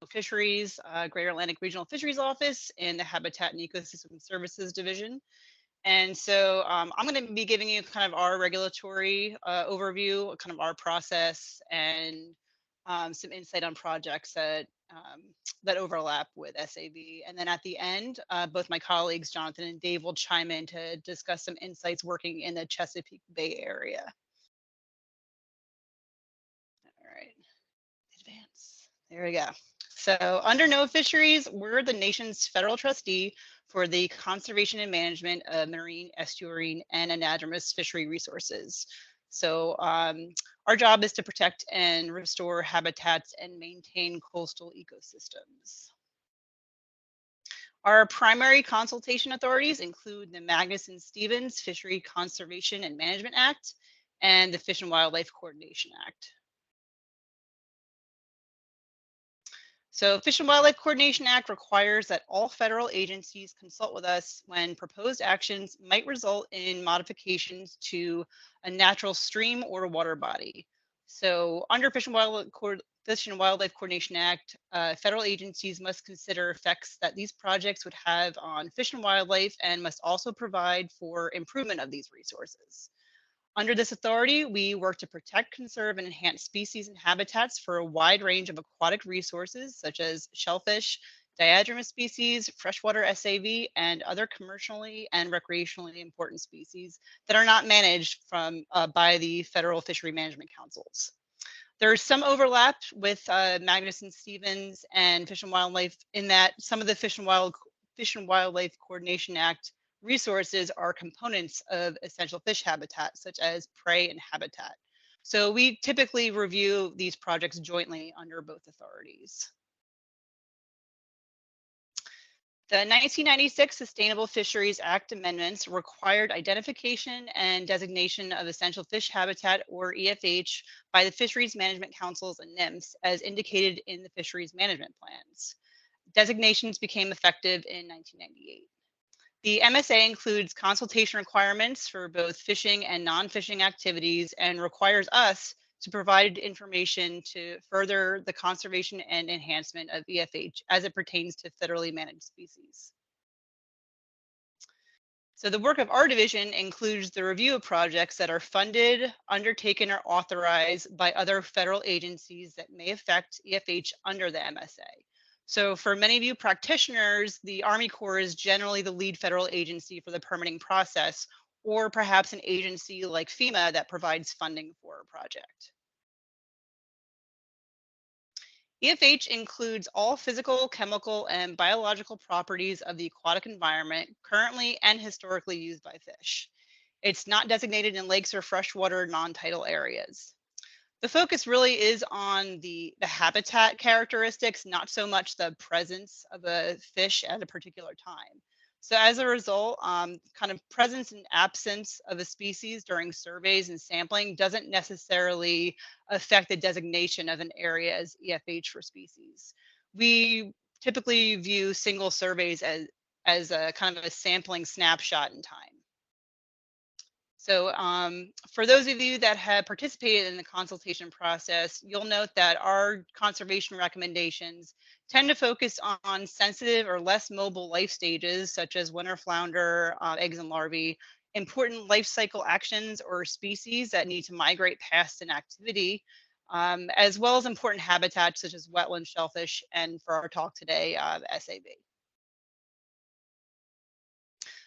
Fisheries, Greater Atlantic Regional Fisheries Office in the Habitat and Ecosystem Services Division. And so I'm going to be giving you kind of our regulatory overview, kind of our process, and some insight on projects that overlap with SAV. And then at the end, both my colleagues, Jonathan and Dave, will chime in to discuss some insights working in the Chesapeake Bay area. All right, advance. There we go. So under NOAA Fisheries, we're the nation's federal trustee for the conservation and management of marine, estuarine, and anadromous fishery resources. So our job is to protect and restore habitats and maintain coastal ecosystems. Our primary consultation authorities include the Magnuson-Stevens Fishery Conservation and Management Act and the Fish and Wildlife Coordination Act. So Fish and Wildlife Coordination Act requires that all federal agencies consult with us when proposed actions might result in modifications to a natural stream or water body. So under Fish and Wildlife Coordination Act, federal agencies must consider effects that these projects would have on fish and wildlife and must also provide for improvement of these resources. Under this authority, we work to protect, conserve, and enhance species and habitats for a wide range of aquatic resources, such as shellfish, diadromous species, freshwater SAV, and other commercially and recreationally important species that are not managed by the federal fishery management councils. There is some overlap with Magnuson-Stevens and Fish and Wildlife in that some of the Fish and Wildlife Coordination Act resources are components of essential fish habitat, such as prey and habitat. So we typically review these projects jointly under both authorities. The 1996 Sustainable Fisheries Act amendments required identification and designation of essential fish habitat, or EFH, by the Fisheries Management Councils and NIMS, as indicated in the fisheries management plans. Designations became effective in 1998. The MSA includes consultation requirements for both fishing and non-fishing activities and requires us to provide information to further the conservation and enhancement of EFH as it pertains to federally managed species. So the work of our division includes the review of projects that are funded, undertaken, or authorized by other federal agencies that may affect EFH under the MSA. So for many of you practitioners, the Army Corps is generally the lead federal agency for the permitting process, or perhaps an agency like FEMA that provides funding for a project. EFH includes all physical, chemical, and biological properties of the aquatic environment currently and historically used by fish. It's not designated in lakes or freshwater non-tidal areas. The focus really is on the habitat characteristics, not so much the presence of a fish at a particular time. So as a result, kind of presence and absence of a species during surveys and sampling doesn't necessarily affect the designation of an area as EFH for species. We typically view single surveys as a kind of a sampling snapshot in time. So for those of you that have participated in the consultation process, you'll note that our conservation recommendations tend to focus on sensitive or less mobile life stages, such as winter flounder, eggs and larvae, important life cycle actions or species that need to migrate past an activity, as well as important habitats such as wetland shellfish, and for our talk today, SAV.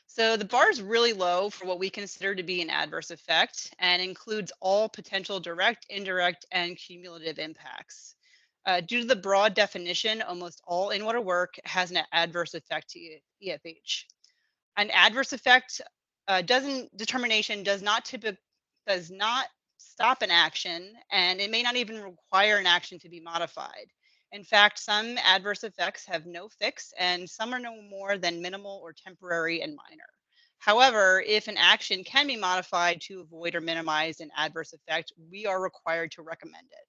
So the bar is really low for what we consider to be an adverse effect and includes all potential direct, indirect, and cumulative impacts. Due to the broad definition, almost all in-water work has an adverse effect to EFH. An adverse effect determination does not stop an action, and it may not even require an action to be modified. In fact, some adverse effects have no fix, and some are no more than minimal or temporary and minor. However, if an action can be modified to avoid or minimize an adverse effect, we are required to recommend it.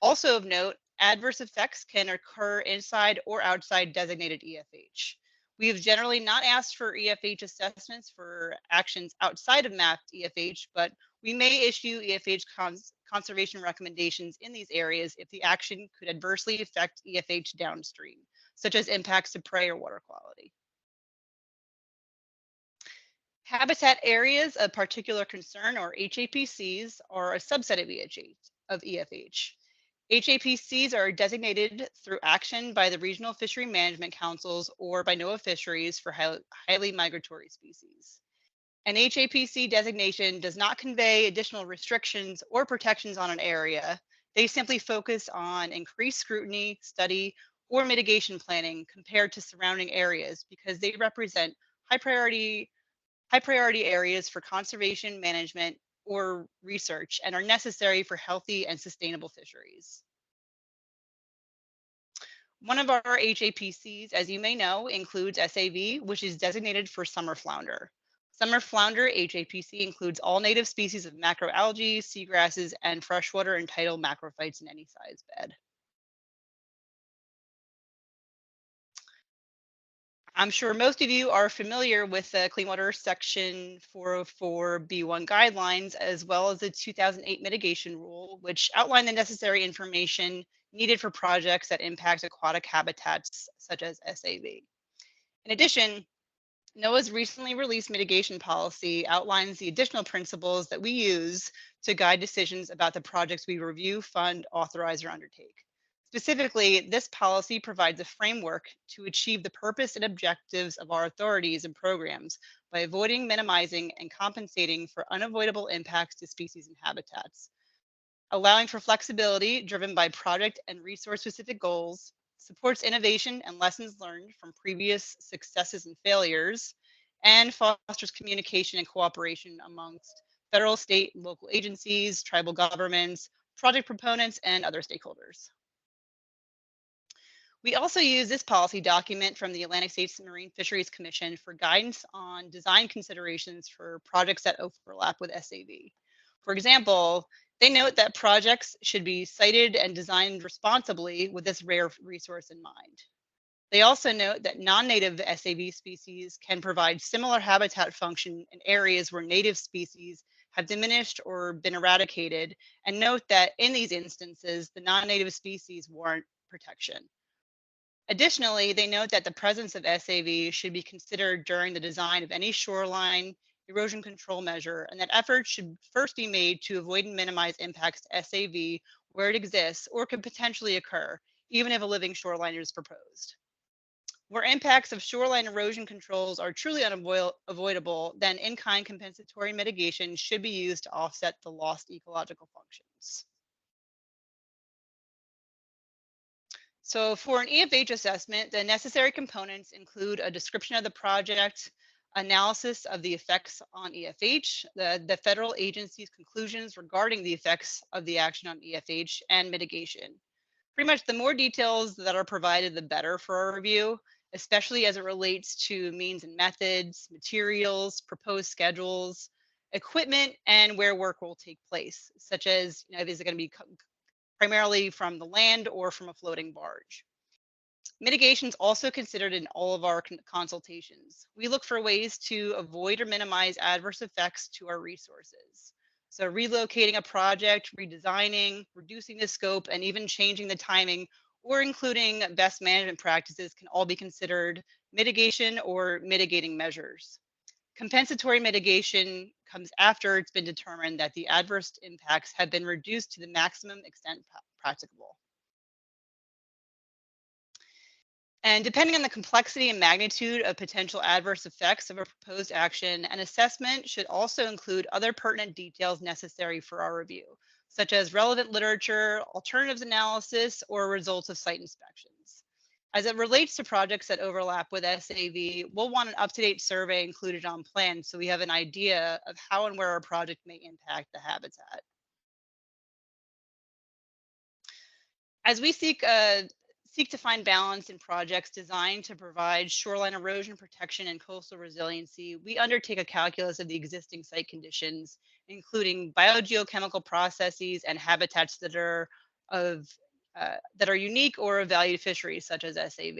Also of note, adverse effects can occur inside or outside designated EFH. We have generally not asked for EFH assessments for actions outside of mapped EFH, but we may issue EFH conservation recommendations in these areas if the action could adversely affect EFH downstream, such as impacts to prey or water quality. Habitat areas of particular concern, or HAPCs, are a subset of EFH. HAPCs are designated through action by the regional fishery management councils or by NOAA fisheries for highly migratory species. An HAPC designation does not convey additional restrictions or protections on an area. They simply focus on increased scrutiny, study, or mitigation planning compared to surrounding areas because they represent high priority areas for conservation management or research and are necessary for healthy and sustainable fisheries. One of our HAPCs, as you may know, includes SAV, which is designated for summer flounder. Summer flounder HAPC includes all native species of macroalgae, seagrasses, and freshwater and tidal macrophytes in any size bed. I'm sure most of you are familiar with the Clean Water Section 404B1 guidelines, as well as the 2008 mitigation rule, which outline the necessary information needed for projects that impact aquatic habitats such as SAV. In addition, NOAA's recently released mitigation policy outlines the additional principles that we use to guide decisions about the projects we review, fund, authorize, or undertake. Specifically, this policy provides a framework to achieve the purpose and objectives of our authorities and programs by avoiding, minimizing, and compensating for unavoidable impacts to species and habitats, allowing for flexibility driven by project and resource-specific goals, supports innovation and lessons learned from previous successes and failures, and fosters communication and cooperation amongst federal, state, and local agencies, tribal governments, project proponents, and other stakeholders. We also use this policy document from the Atlantic States Marine Fisheries Commission for guidance on design considerations for projects that overlap with SAV. For example, they note that projects should be sited and designed responsibly with this rare resource in mind. They also note that non-native SAV species can provide similar habitat function in areas where native species have diminished or been eradicated, and note that in these instances, the non-native species warrant protection. Additionally, they note that the presence of SAV should be considered during the design of any shoreline erosion control measure, and that efforts should first be made to avoid and minimize impacts to SAV where it exists or could potentially occur, even if a living shoreline is proposed. Where impacts of shoreline erosion controls are truly unavoidable, then in-kind compensatory mitigation should be used to offset the lost ecological functions. So for an EFH assessment, the necessary components include a description of the project, analysis of the effects on EFH, the federal agency's conclusions regarding the effects of the action on EFH, and mitigation. Pretty much the more details that are provided, the better for our review, especially as it relates to means and methods, materials, proposed schedules, equipment, and where work will take place, such as, is it going to be primarily from the land or from a floating barge. Mitigation is also considered in all of our consultations. We look for ways to avoid or minimize adverse effects to our resources. So relocating a project, redesigning, reducing the scope, and even changing the timing or including best management practices can all be considered mitigation or mitigating measures. Compensatory mitigation comes after it's been determined that the adverse impacts have been reduced to the maximum extent practicable. And depending on the complexity and magnitude of potential adverse effects of a proposed action, an assessment should also include other pertinent details necessary for our review, such as relevant literature, alternatives analysis, or results of site inspections. As it relates to projects that overlap with SAV, we'll want an up-to-date survey included on plan so we have an idea of how and where our project may impact the habitat. As we seek to find balance in projects designed to provide shoreline erosion protection and coastal resiliency, we undertake a calculus of the existing site conditions, including biogeochemical processes and habitats that are unique or of value to fisheries, such as SAV.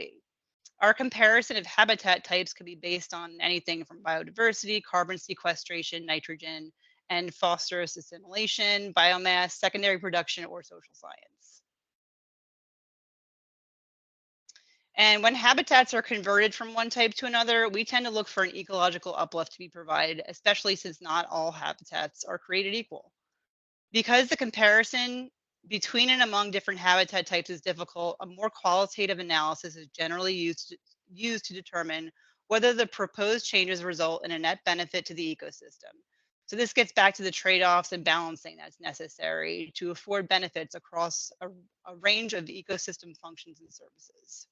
Our comparison of habitat types could be based on anything from biodiversity, carbon sequestration, nitrogen, and phosphorus assimilation, biomass, secondary production, or social science. And when habitats are converted from one type to another, we tend to look for an ecological uplift to be provided, especially since not all habitats are created equal. Because the comparison between and among different habitat types is difficult, a more qualitative analysis is generally used to determine whether the proposed changes result in a net benefit to the ecosystem. So this gets back to the trade-offs and balancing that's necessary to afford benefits across a range of ecosystem functions and services.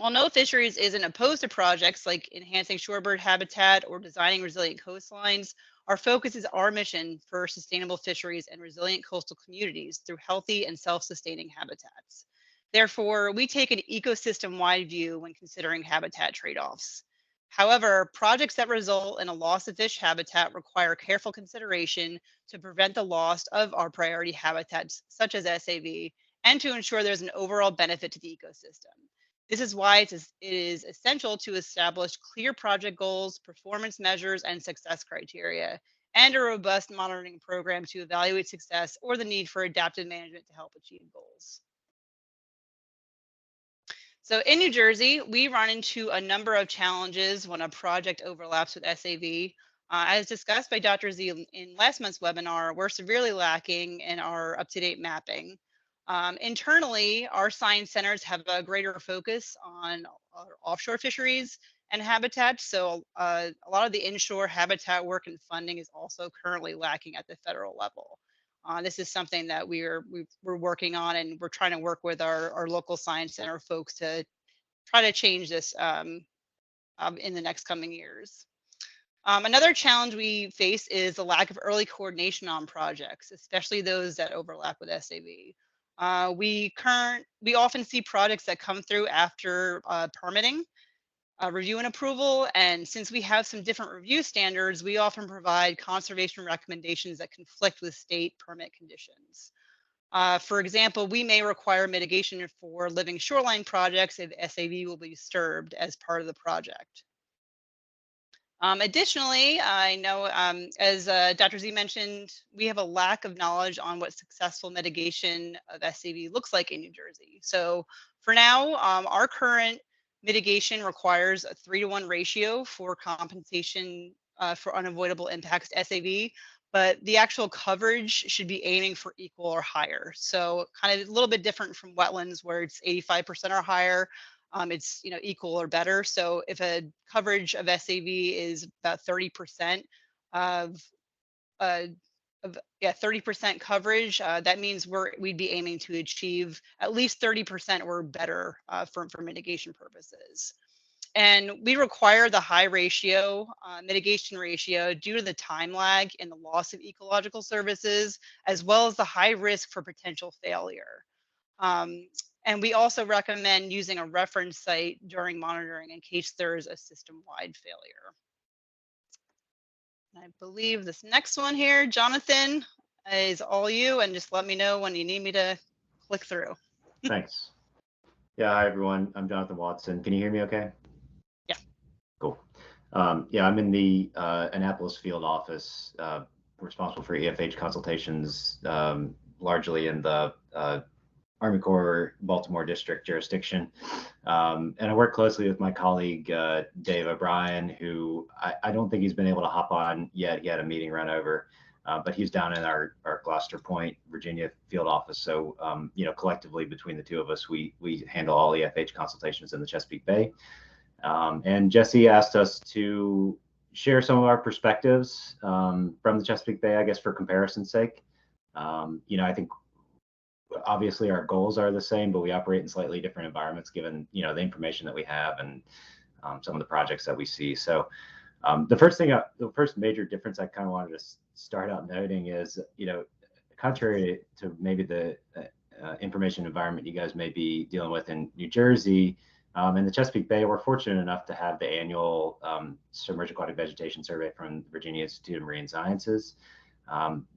While no fisheries isn't opposed to projects like enhancing shorebird habitat or designing resilient coastlines, our focus is our mission for sustainable fisheries and resilient coastal communities through healthy and self-sustaining habitats. Therefore, we take an ecosystem-wide view when considering habitat trade-offs. However, projects that result in a loss of fish habitat require careful consideration to prevent the loss of our priority habitats, such as SAV, and to ensure there's an overall benefit to the ecosystem. This is why it is essential to establish clear project goals, performance measures, and success criteria, and a robust monitoring program to evaluate success or the need for adaptive management to help achieve goals. So in New Jersey, we run into a number of challenges when a project overlaps with SAV. As discussed by Dr. Z in last month's webinar, we're severely lacking in our up-to-date mapping. Internally, our science centers have a greater focus on our offshore fisheries and habitats. So a lot of the inshore habitat work and funding is also currently lacking at the federal level. This is something that we're working on, and we're trying to work with our local science center folks to try to change this in the next coming years. Another challenge we face is the lack of early coordination on projects, especially those that overlap with SAV. We often see projects that come through after permitting, review and approval, and since we have some different review standards, we often provide conservation recommendations that conflict with state permit conditions. For example, we may require mitigation for living shoreline projects if SAV will be disturbed as part of the project. Additionally, I know, as Dr. Z mentioned, we have a lack of knowledge on what successful mitigation of SAV looks like in New Jersey. So for now, our current mitigation requires a 3-to-1 ratio for compensation for unavoidable impacts to SAV, but the actual coverage should be aiming for equal or higher. So kind of a little bit different from wetlands where it's 85% or higher. It's equal or better. So if a coverage of SAV is about 30% of, 30% coverage, that means we'd be aiming to achieve at least 30% or better for mitigation purposes. And we require the high ratio, mitigation ratio, due to the time lag in the loss of ecological services, as well as the high risk for potential failure. And we also recommend using a reference site during monitoring in case there's a system-wide failure. And I believe this next one here, Jonathan, is all you, and just let me know when you need me to click through. Thanks. Yeah, hi everyone. I'm Jonathan Watson. Can you hear me okay? Yeah. Cool. Yeah, I'm in the Annapolis field office, responsible for EFH consultations, largely in the Army Corps Baltimore District jurisdiction. And I work closely with my colleague, Dave O'Brien, who I don't think he's been able to hop on yet. He had a meeting run over, but he's down in our Gloucester Point, Virginia field office. So, collectively between the two of us, we handle all EFH consultations in the Chesapeake Bay. And Jesse asked us to share some of our perspectives from the Chesapeake Bay, I guess, for comparison's sake. I think obviously our goals are the same, but we operate in slightly different environments given, the information that we have and some of the projects that we see. So the first major difference I kind of wanted to start out noting is, contrary to maybe the information environment you guys may be dealing with in New Jersey, in the Chesapeake Bay, we're fortunate enough to have the annual submerged aquatic vegetation survey from the Virginia Institute of Marine Sciences.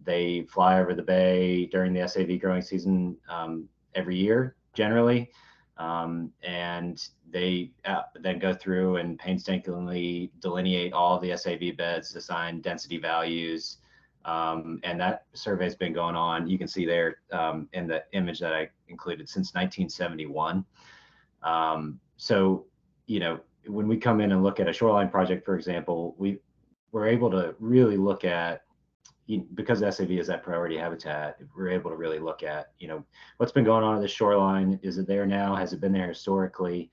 They fly over the bay during the SAV growing season every year, generally. And they then go through and painstakingly delineate all the SAV beds, assign density values, and that survey has been going on. You can see there in the image that I included since 1971. So, you know, when we come in and look at a shoreline project, for example, we're able to really look at, because SAV is that priority habitat, we're able to really look at, you know, what's been going on at the shoreline. Is it there now? Has it been there historically?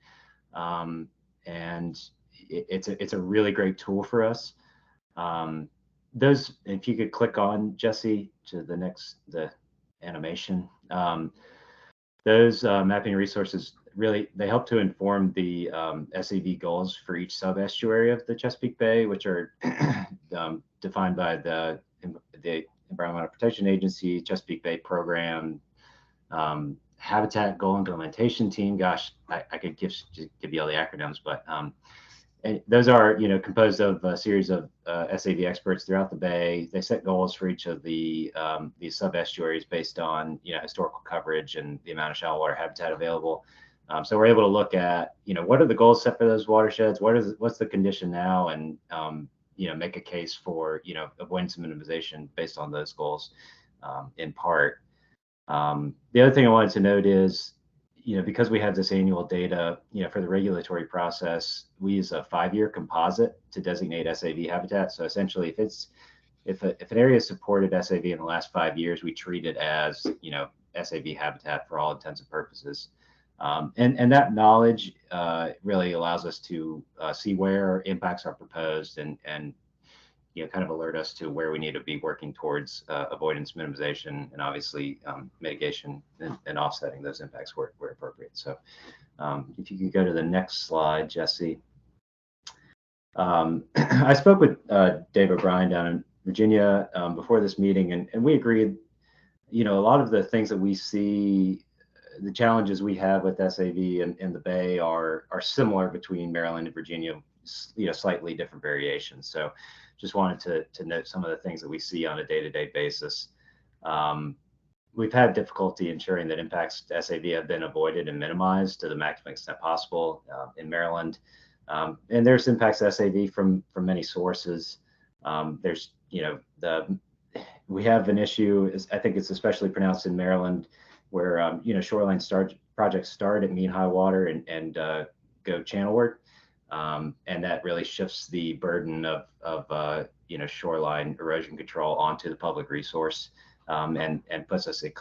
And it's a really great tool for us. Those, if you could click on, Jesse, to the animation. Those mapping resources really, they help to inform the SAV goals for each sub-estuary of the Chesapeake Bay, which are defined by the Environmental Protection Agency, Chesapeake Bay Program, Habitat Goal Implementation Team. Gosh, I could give you all the acronyms, but and those are, you know, composed of a series of SAV experts throughout the bay. They set goals for each of the these sub-estuaries based on, you know, historical coverage and the amount of shallow water habitat available. So we're able to look at, you know, what are the goals set for those watersheds? What's the condition now? And you know, make a case for, you know, avoidance minimization based on those goals in part. The other thing I wanted to note is, you know, because we have this annual data, you know, for the regulatory process, we use a 5-year composite to designate SAV habitat. So essentially, if an area has supported SAV in the last 5 years, we treat it as, you know, SAV habitat for all intents and purposes. And that knowledge really allows us to see where impacts are proposed and you know, kind of alert us to where we need to be working towards avoidance minimization and obviously mitigation and offsetting those impacts where appropriate. So if you could go to the next slide, Jesse. I spoke with Dave O'Brien down in Virginia before this meeting, and we agreed, you know, a lot of the things that we see, the challenges we have with SAV in the Bay are similar between Maryland and Virginia, you know, slightly different variations. So just wanted to note some of the things that we see on a day-to-day basis. We've had difficulty ensuring that impacts to SAV have been avoided and minimized to the maximum extent possible in Maryland. And there's impacts to SAV from many sources. There's, you know, we have an issue, I think it's especially pronounced in Maryland, where, you know, shoreline projects start at mean high water and go channelward. And that really shifts the burden of you know, shoreline erosion control onto the public resource and puts us in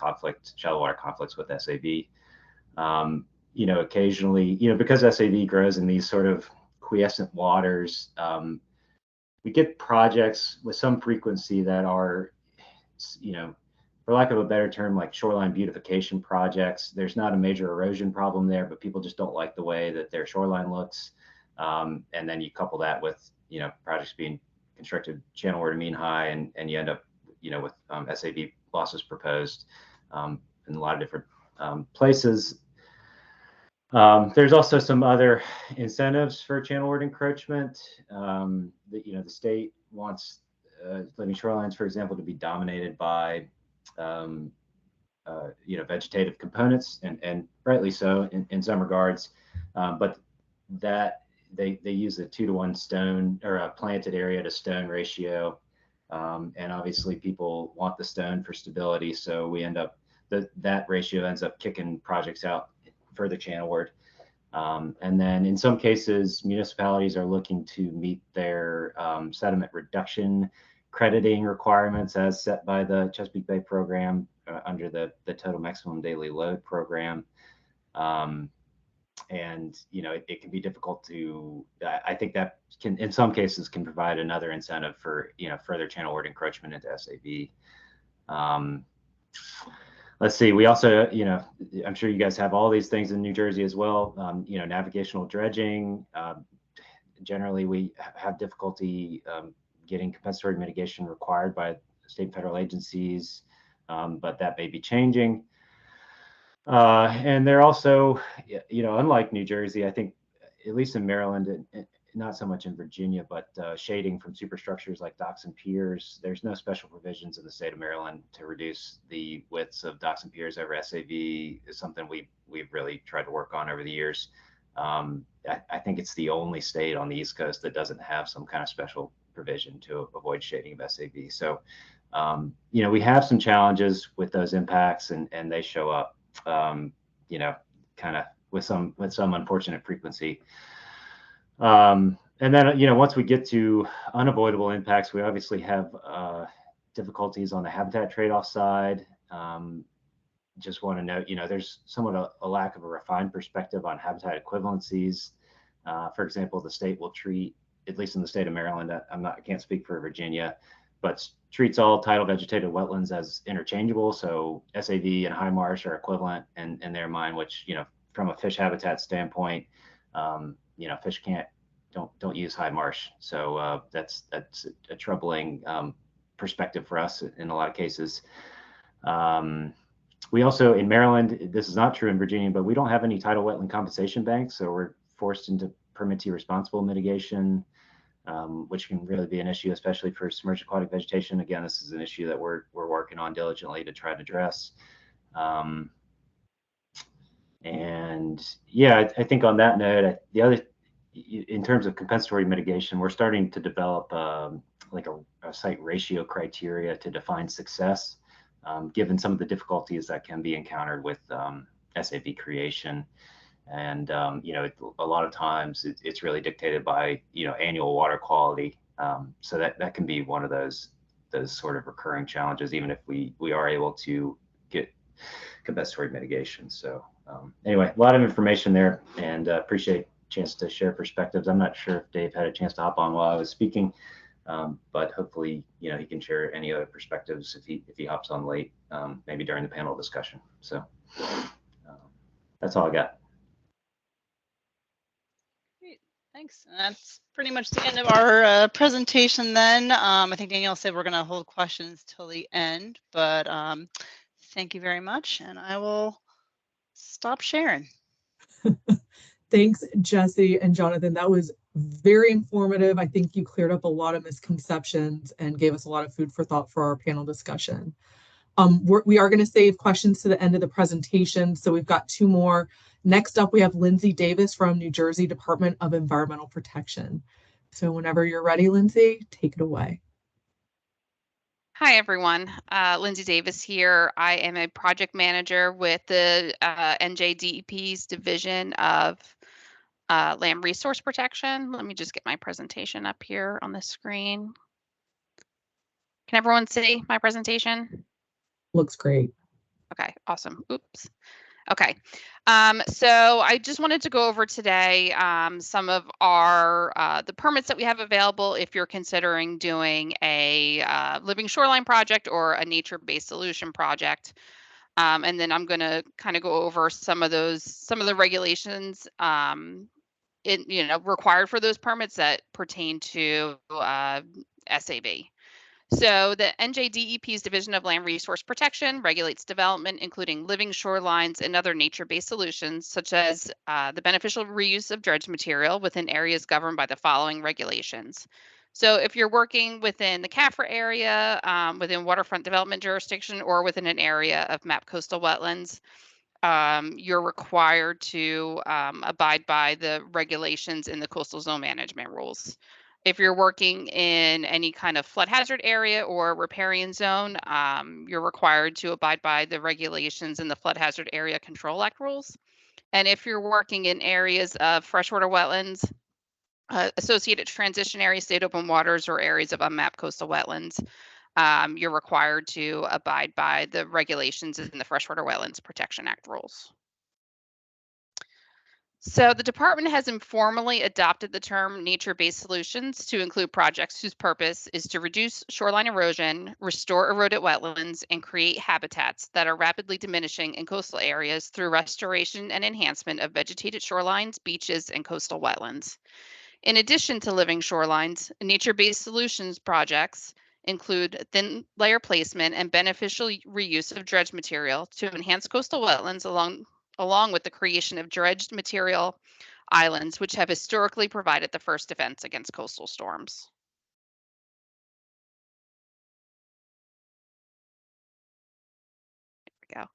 shallow water conflicts with SAV. You know, occasionally, you know, because SAV grows in these sort of quiescent waters, we get projects with some frequency that are, you know, for lack of a better term, like shoreline beautification projects. There's not a major erosion problem there, but people just don't like the way that their shoreline looks. And then you couple that with, you know, projects being constructed channelward to mean high, and you end up, you know, with SAV losses proposed in a lot of different places. There's also some other incentives for channelward encroachment. That, you know, the state wants living shorelines, for example, to be dominated by you know, vegetative components, and rightly so in some regards, but that they use a 2-to-1 stone or a planted area to stone ratio, and obviously people want the stone for stability, so we end up that ratio ends up kicking projects out further channelward. And then in some cases, municipalities are looking to meet their sediment reduction crediting requirements as set by the Chesapeake Bay program under the total maximum daily load program. And, you know, it can be difficult to, I think that can, in some cases, can provide another incentive for, you know, further channelward encroachment into SAV. Let's see, we also, you know, I'm sure you guys have all these things in New Jersey as well. You know, navigational dredging. Generally, we have difficulty getting compensatory mitigation required by state and federal agencies, but that may be changing. And they're also, you know, unlike New Jersey, I think, at least in Maryland, not so much in Virginia, but shading from superstructures like docks and piers. There's no special provisions in the state of Maryland to reduce the widths of docks and piers over SAV. Is something we've really tried to work on over the years. I think it's the only state on the East Coast that doesn't have some kind of special provision to avoid shading of SAV. So, we have some challenges with those impacts, and they show up, kind of with some unfortunate frequency. And then, once we get to unavoidable impacts, we obviously have difficulties on the habitat trade-off side. Just want to note, there's somewhat a lack of a refined perspective on habitat equivalencies. For example, the state will treat, at least in the state of Maryland, I can't speak for Virginia, but treats all tidal vegetated wetlands as interchangeable. So SAV and high marsh are equivalent in their mind, which, from a fish habitat standpoint, fish don't use high marsh. So that's a troubling perspective for us in a lot of cases. We also, in Maryland, this is not true in Virginia, but we don't have any tidal wetland compensation banks. So we're forced into permittee responsible mitigation, which can really be an issue, especially for submerged aquatic vegetation. Again, this is an issue that we're working on diligently to try to address. And yeah, I think on that note, in terms of compensatory mitigation, we're starting to develop like a site ratio criteria to define success, given some of the difficulties that can be encountered with SAV creation. And, a lot of times it's really dictated by, annual water quality. So that can be one of those sort of recurring challenges, even if we are able to get compensatory mitigation. So anyway, a lot of information there, and appreciate a chance to share perspectives. I'm not sure if Dave had a chance to hop on while I was speaking, but hopefully, he can share any other perspectives if he hops on late, maybe during the panel discussion. So that's all I got. Great, thanks. And that's pretty much the end of our presentation then. I think Danielle said we're going to hold questions till the end, but thank you very much, and I will stop sharing. Thanks, Jesse and Jonathan. That was very informative. I think you cleared up a lot of misconceptions and gave us a lot of food for thought for our panel discussion. We are going to save questions to the end of the presentation, so we've got two more. Next up, we have Lindsay Davis from New Jersey Department of Environmental Protection. So whenever you're ready, Lindsay, take it away. Hi, everyone. Lindsay Davis here. I am a project manager with the NJDEP's Division of Land Resource Protection. Let me just get my presentation up here on the screen. Can everyone see my presentation? Looks great. Okay, awesome. Oops. Okay, so I just wanted to go over today some of our the permits that we have available if you're considering doing a living shoreline project or a nature-based solution project. And then I'm going to kind of go over some of the regulations required for those permits that pertain to SAV. So the NJDEP's Division of Land Resource Protection regulates development, including living shorelines and other nature-based solutions, such as the beneficial reuse of dredge material within areas governed by the following regulations. So if you're working within the CAFRA area, within waterfront development jurisdiction, or within an area of MAP coastal wetlands, you're required to abide by the regulations in the coastal zone management rules. If you're working in any kind of flood hazard area or riparian zone, you're required to abide by the regulations in the Flood Hazard Area Control Act rules. And if you're working in areas of freshwater wetlands, associated transition areas, state open waters, or areas of unmapped coastal wetlands, you're required to abide by the regulations in the Freshwater Wetlands Protection Act rules. So the department has informally adopted the term nature-based solutions to include projects whose purpose is to reduce shoreline erosion, restore eroded wetlands, and create habitats that are rapidly diminishing in coastal areas through restoration and enhancement of vegetated shorelines, beaches, and coastal wetlands. In addition to living shorelines, nature-based solutions projects include thin layer placement and beneficial reuse of dredge material to enhance coastal wetlands along with the creation of dredged material islands, which have historically provided the first defense against coastal storms. There we go.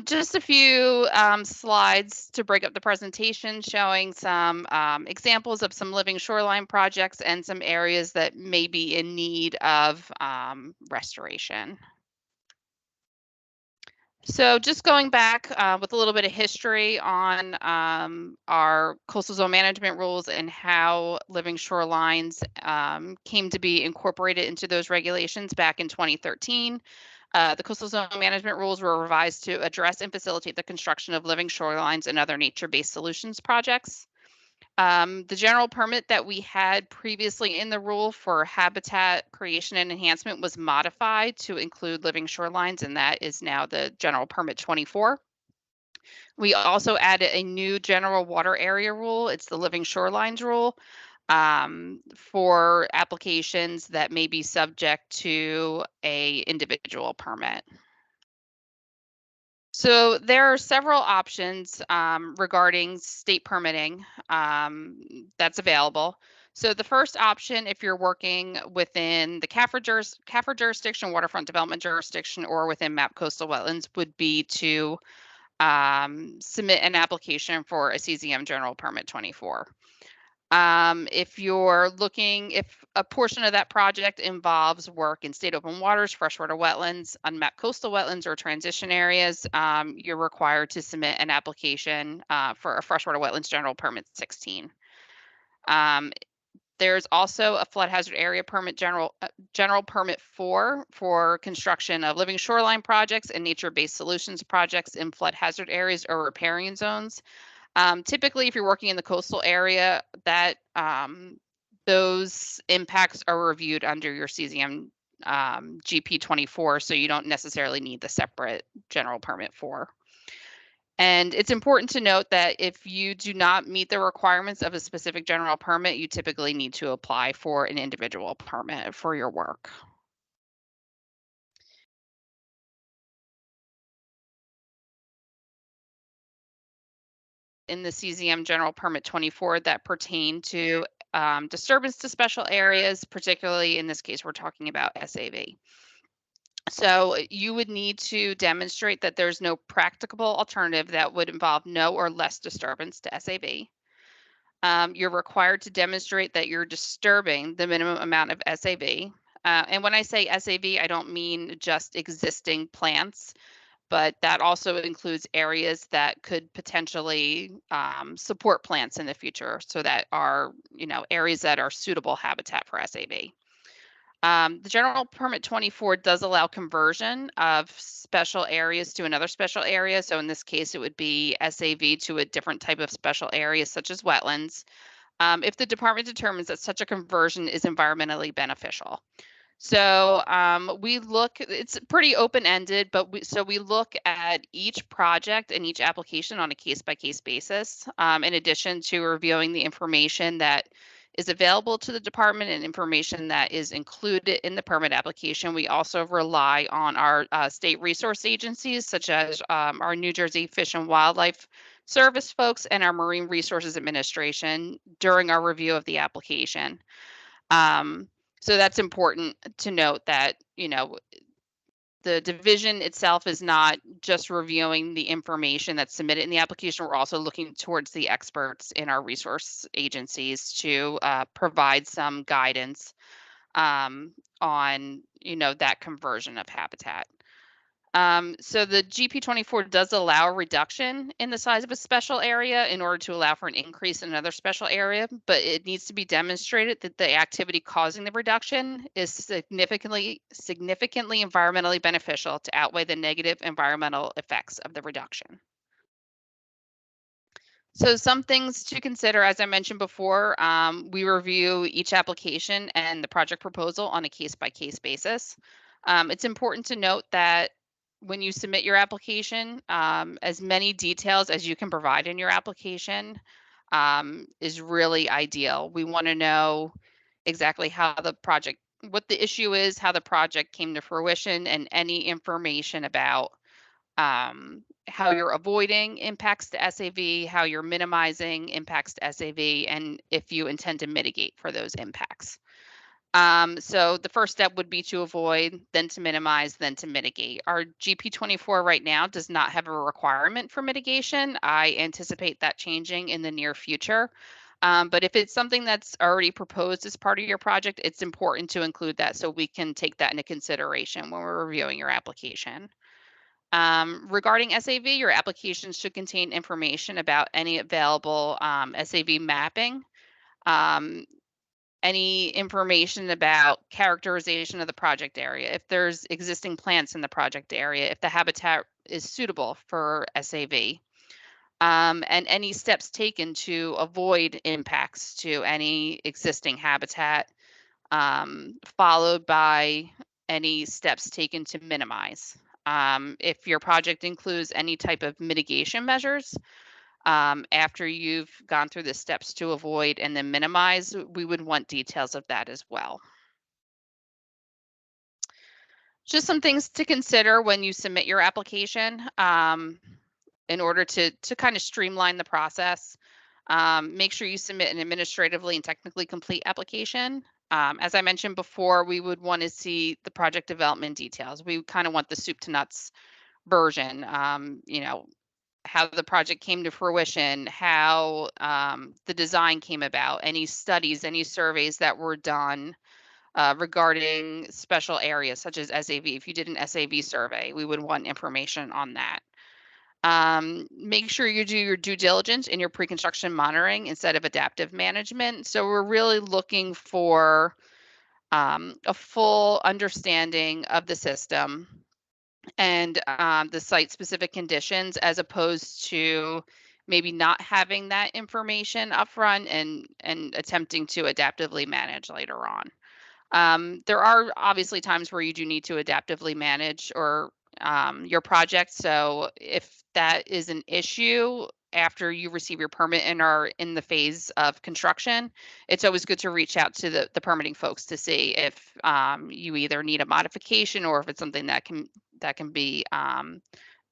Just a few slides to break up the presentation, showing some examples of some living shoreline projects and some areas that may be in need of restoration. So just going back with a little bit of history on our coastal zone management rules and how living shorelines came to be incorporated into those regulations back in 2013. The coastal zone management rules were revised to address and facilitate the construction of living shorelines and other nature-based solutions projects. The general permit that we had previously in the rule for habitat creation and enhancement was modified to include living shorelines, and that is now the general permit 24. We also added a new general water area rule. It's the living shorelines rule for applications that may be subject to a individual permit. So there are several options regarding state permitting that's available. So the first option, if you're working within the CAFR jurisdiction, waterfront development jurisdiction, or within MAP coastal wetlands, would be to submit an application for a CZM General Permit 24. If you're looking, if a portion of that project involves work in state open waters, freshwater wetlands, unmapped coastal wetlands, or transition areas, you're required to submit an application for a freshwater wetlands general permit 16. There's also a flood hazard area permit general permit 4 for construction of living shoreline projects and nature-based solutions projects in flood hazard areas or riparian zones. Typically, if you're working in the coastal area, that those impacts are reviewed under your CZM GP 24, so you don't necessarily need the separate general permit for. And it's important to note that if you do not meet the requirements of a specific general permit, you typically need to apply for an individual permit for your work. In the CZM General Permit 24 that pertain to disturbance to special areas, particularly in this case, we're talking about SAV. So you would need to demonstrate that there's no practicable alternative that would involve no or less disturbance to SAV. You're required to demonstrate that you're disturbing the minimum amount of SAV. And when I say SAV, I don't mean just existing plants, but that also includes areas that could potentially support plants in the future. So that are, areas that are suitable habitat for SAV. The General Permit 24 does allow conversion of special areas to another special area. So in this case, it would be SAV to a different type of special area, such as wetlands, if the department determines that such a conversion is environmentally beneficial. So we look, it's pretty open-ended, but we look at each project and each application on a case-by-case basis, in addition to reviewing the information that is available to the department and information that is included in the permit application. We also rely on our state resource agencies, such as our New Jersey Fish and Wildlife Service folks and our Marine Resources Administration during our review of the application. So that's important to note that, the division itself is not just reviewing the information that's submitted in the application. We're also looking towards the experts in our resource agencies to provide some guidance on, that conversion of habitat. So the GP24 does allow a reduction in the size of a special area in order to allow for an increase in another special area, but it needs to be demonstrated that the activity causing the reduction is significantly environmentally beneficial to outweigh the negative environmental effects of the reduction. So some things to consider, as I mentioned before, we review each application and the project proposal on a case-by-case basis. It's important to note that when you submit your application, as many details as you can provide in your application is really ideal. We want to know exactly how the project, what the issue is, how the project came to fruition, and any information about how you're avoiding impacts to SAV, how you're minimizing impacts to SAV, and if you intend to mitigate for those impacts. So the first step would be to avoid, then to minimize, then to mitigate. Our GP24 right now does not have a requirement for mitigation. I anticipate that changing in the near future. But if it's something that's already proposed as part of your project, it's important to include that so we can take that into consideration when we're reviewing your application. Regarding SAV, your application should contain information about any available SAV mapping, any information about characterization of the project area, if there's existing plants in the project area, if the habitat is suitable for SAV, and any steps taken to avoid impacts to any existing habitat, followed by any steps taken to minimize. If your project includes any type of mitigation measures, after you've gone through the steps to avoid and then minimize, we would want details of that as well. Just some things to consider when you submit your application in order to kind of streamline the process. Make sure you submit an administratively and technically complete application. As I mentioned before, we would want to see the project development details. We kind of want the soup to nuts version, you know, how the project came to fruition, how the design came about, any studies, any surveys that were done regarding special areas such as SAV. If you did an SAV survey, we would want information on that. Make sure you do your due diligence in your pre-construction monitoring instead of adaptive management. So we're really looking for a full understanding of the system and the site-specific conditions, as opposed to maybe not having that information upfront and attempting to adaptively manage later on. There are obviously times where you do need to adaptively manage or your project. So if that is an issue after you receive your permit and are in the phase of construction, it's always good to reach out to the permitting folks to see if you either need a modification or if it's something that can be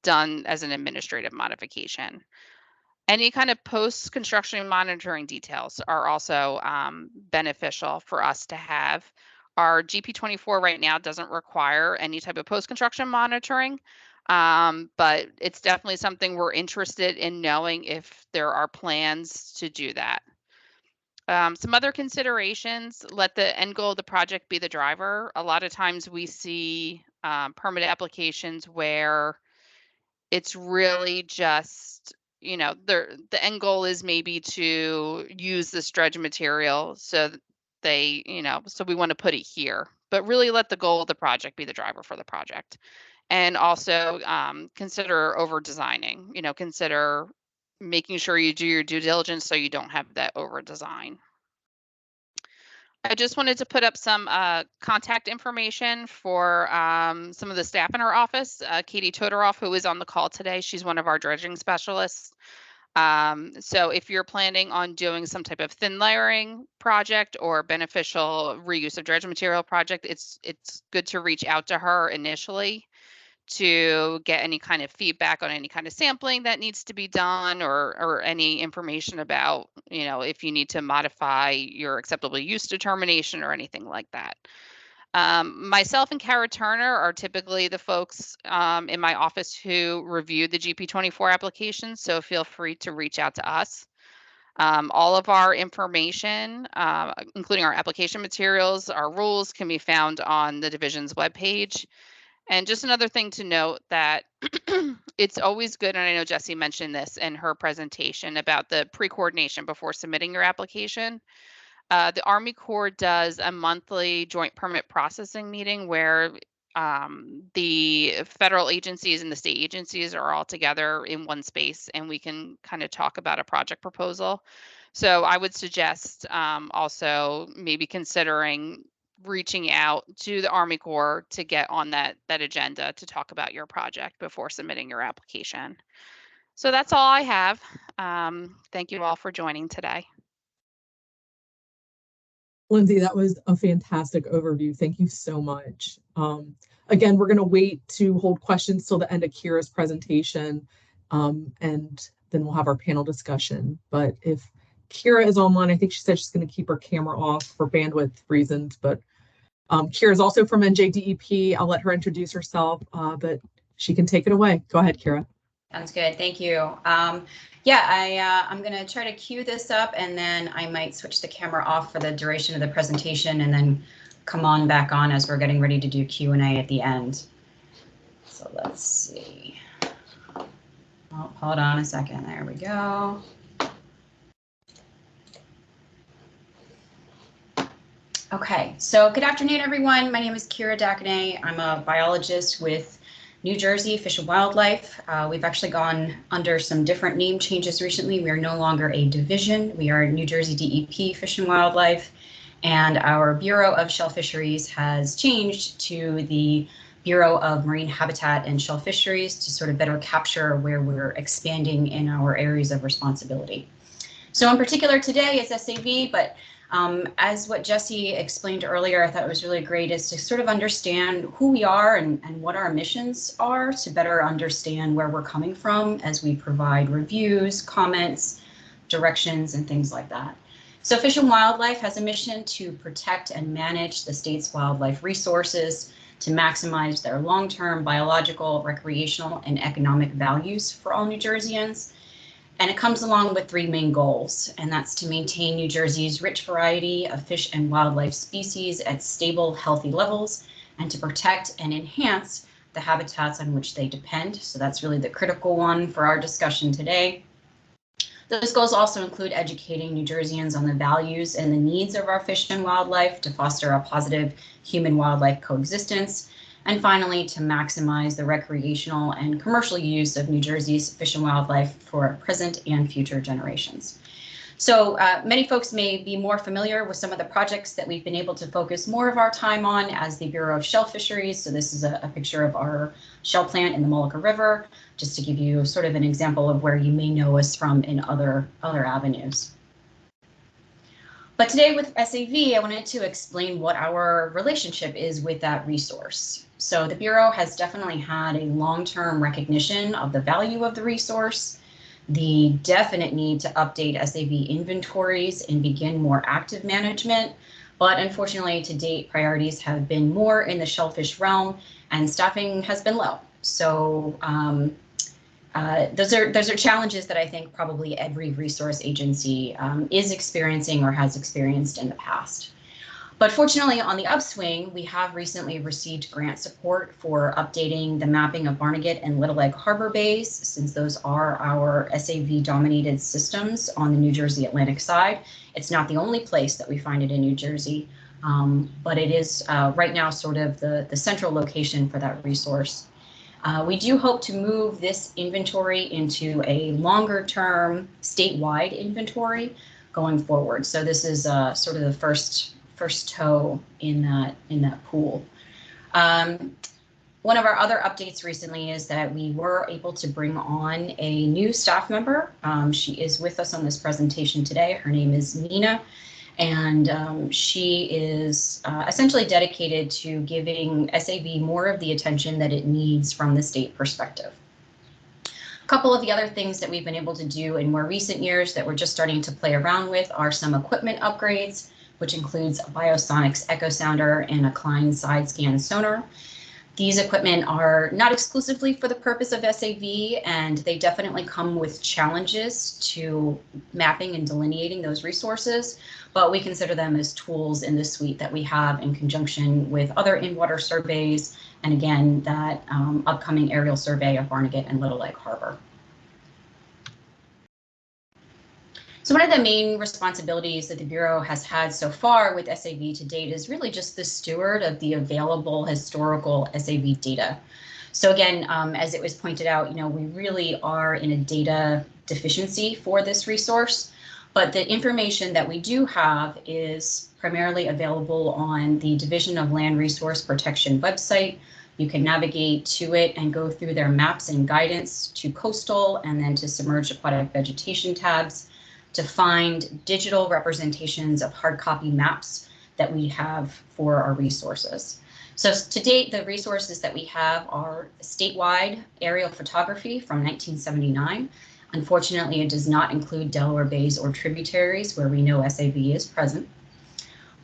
done as an administrative modification. Any kind of post-construction monitoring details are also beneficial for us to have. Our GP24 right now doesn't require any type of post-construction monitoring, but it's definitely something we're interested in knowing if there are plans to do that. Some other considerations: let the end goal of the project be the driver. A lot of times we see permit applications where it's really just, you know, the end goal is maybe to use this dredge material, so they, you know, so we want to put it here, but really let the goal of the project be the driver for the project. And also consider over designing, you know, consider making sure you do your due diligence so you don't have that over design. I just wanted to put up some contact information for some of the staff in our office. Katie Todoroff, who is on the call today, she's one of our dredging specialists. So if you're planning on doing some type of thin layering project or beneficial reuse of dredge material project, it's good to reach out to her initially to get any kind of feedback on any kind of sampling that needs to be done, or any information about, you know, if you need to modify your acceptable use determination or anything like that. Myself and Kara Turner are typically the folks in my office who review the GP24 applications, so feel free to reach out to us. All of our information, including our application materials, our rules, can be found on the division's webpage. And just another thing to note that it's always good, and I know Jessie mentioned this in her presentation about the pre-coordination before submitting your application. The Army Corps does a monthly joint permit processing meeting where the federal agencies and the state agencies are all together in one space, and we can kind of talk about a project proposal. So I would suggest also maybe considering reaching out to the Army Corps to get on that agenda to talk about your project before submitting your application. So that's all I have. Thank you all for joining today. Lindsay, that was a fantastic overview. Thank you so much. Again, we're going to wait to hold questions till the end of Kira's presentation. and then we'll have our panel discussion. But if Kira is online, I think she said she's going to keep her camera off for bandwidth reasons, but Kira is also from NJDEP. I'll let her introduce herself, but she can take it away. Go ahead, Kira. Sounds good. Thank you. I'm going to try to cue this up, and then I might switch the camera off for the duration of the presentation and then come on back on as we're getting ready to do Q&A at the end. So let's see. Oh, hold on a second. There we go. Okay, so good afternoon, everyone. My name is Kira Dakinay. I'm a biologist with New Jersey Fish and Wildlife. We've actually gone under some different name changes recently. We are no longer a division. We are New Jersey DEP Fish and Wildlife, and our Bureau of Shell Fisheries has changed to the Bureau of Marine Habitat and Shell Fisheries to sort of better capture where we're expanding in our areas of responsibility. So in particular today it's SAV, but as what Jesse explained earlier, I thought it was really great is to sort of understand who we are and what our missions are to better understand where we're coming from as we provide reviews, comments, directions, and things like that. So Fish and Wildlife has a mission to protect and manage the state's wildlife resources to maximize their long-term biological, recreational, and economic values for all New Jerseyans. And it comes along with three main goals, and that's to maintain New Jersey's rich variety of fish and wildlife species at stable, healthy levels, and to protect and enhance the habitats on which they depend. So that's really the critical one for our discussion today. Those goals also include educating New Jerseyans on the values and the needs of our fish and wildlife to foster a positive human-wildlife coexistence. And finally, to maximize the recreational and commercial use of New Jersey's fish and wildlife for present and future generations. So many folks may be more familiar with some of the projects that we've been able to focus more of our time on as the Bureau of Shell Fisheries. So this is a picture of our shell plant in the Molucca River, just to give you sort of an example of where you may know us from in other avenues. But today with SAV, I wanted to explain what our relationship is with that resource. So the Bureau has definitely had a long-term recognition of the value of the resource, the definite need to update SAV inventories and begin more active management. But unfortunately, to date, priorities have been more in the shellfish realm and staffing has been low. So those are challenges that I think probably every resource agency is experiencing or has experienced in the past. But fortunately, on the upswing, we have recently received grant support for updating the mapping of Barnegat and Little Egg Harbor bays, since those are our SAV-dominated systems on the New Jersey Atlantic side. It's not the only place that we find it in New Jersey, but it is right now sort of the central location for that resource. We do hope to move this inventory into a longer-term statewide inventory going forward. So this is sort of the first toe in that pool. One of our other updates recently is that we were able to bring on a new staff member. She is with us on this presentation today. Her name is Nina, and she is essentially dedicated to giving SAV more of the attention that it needs from the state perspective. A couple of the other things that we've been able to do in more recent years that we're just starting to play around with are some equipment upgrades, which includes a Biosonics Echo Sounder and a Klein side scan sonar. These equipment are not exclusively for the purpose of SAV, and they definitely come with challenges to mapping and delineating those resources, but we consider them as tools in the suite that we have in conjunction with other in-water surveys, and again, that upcoming aerial survey of Barnegat and Little Egg Harbor. So one of the main responsibilities that the Bureau has had so far with SAV to date is really just the steward of the available historical SAV data. So again, as it was pointed out, we really are in a data deficiency for this resource, but the information that we do have is primarily available on the Division of Land Resource Protection website. You can navigate to it and go through their maps and guidance to coastal and then to submerged aquatic vegetation tabs to find digital representations of hard copy maps that we have for our resources. So to date, the resources that we have are statewide aerial photography from 1979. Unfortunately, it does not include Delaware bays or tributaries where we know SAV is present.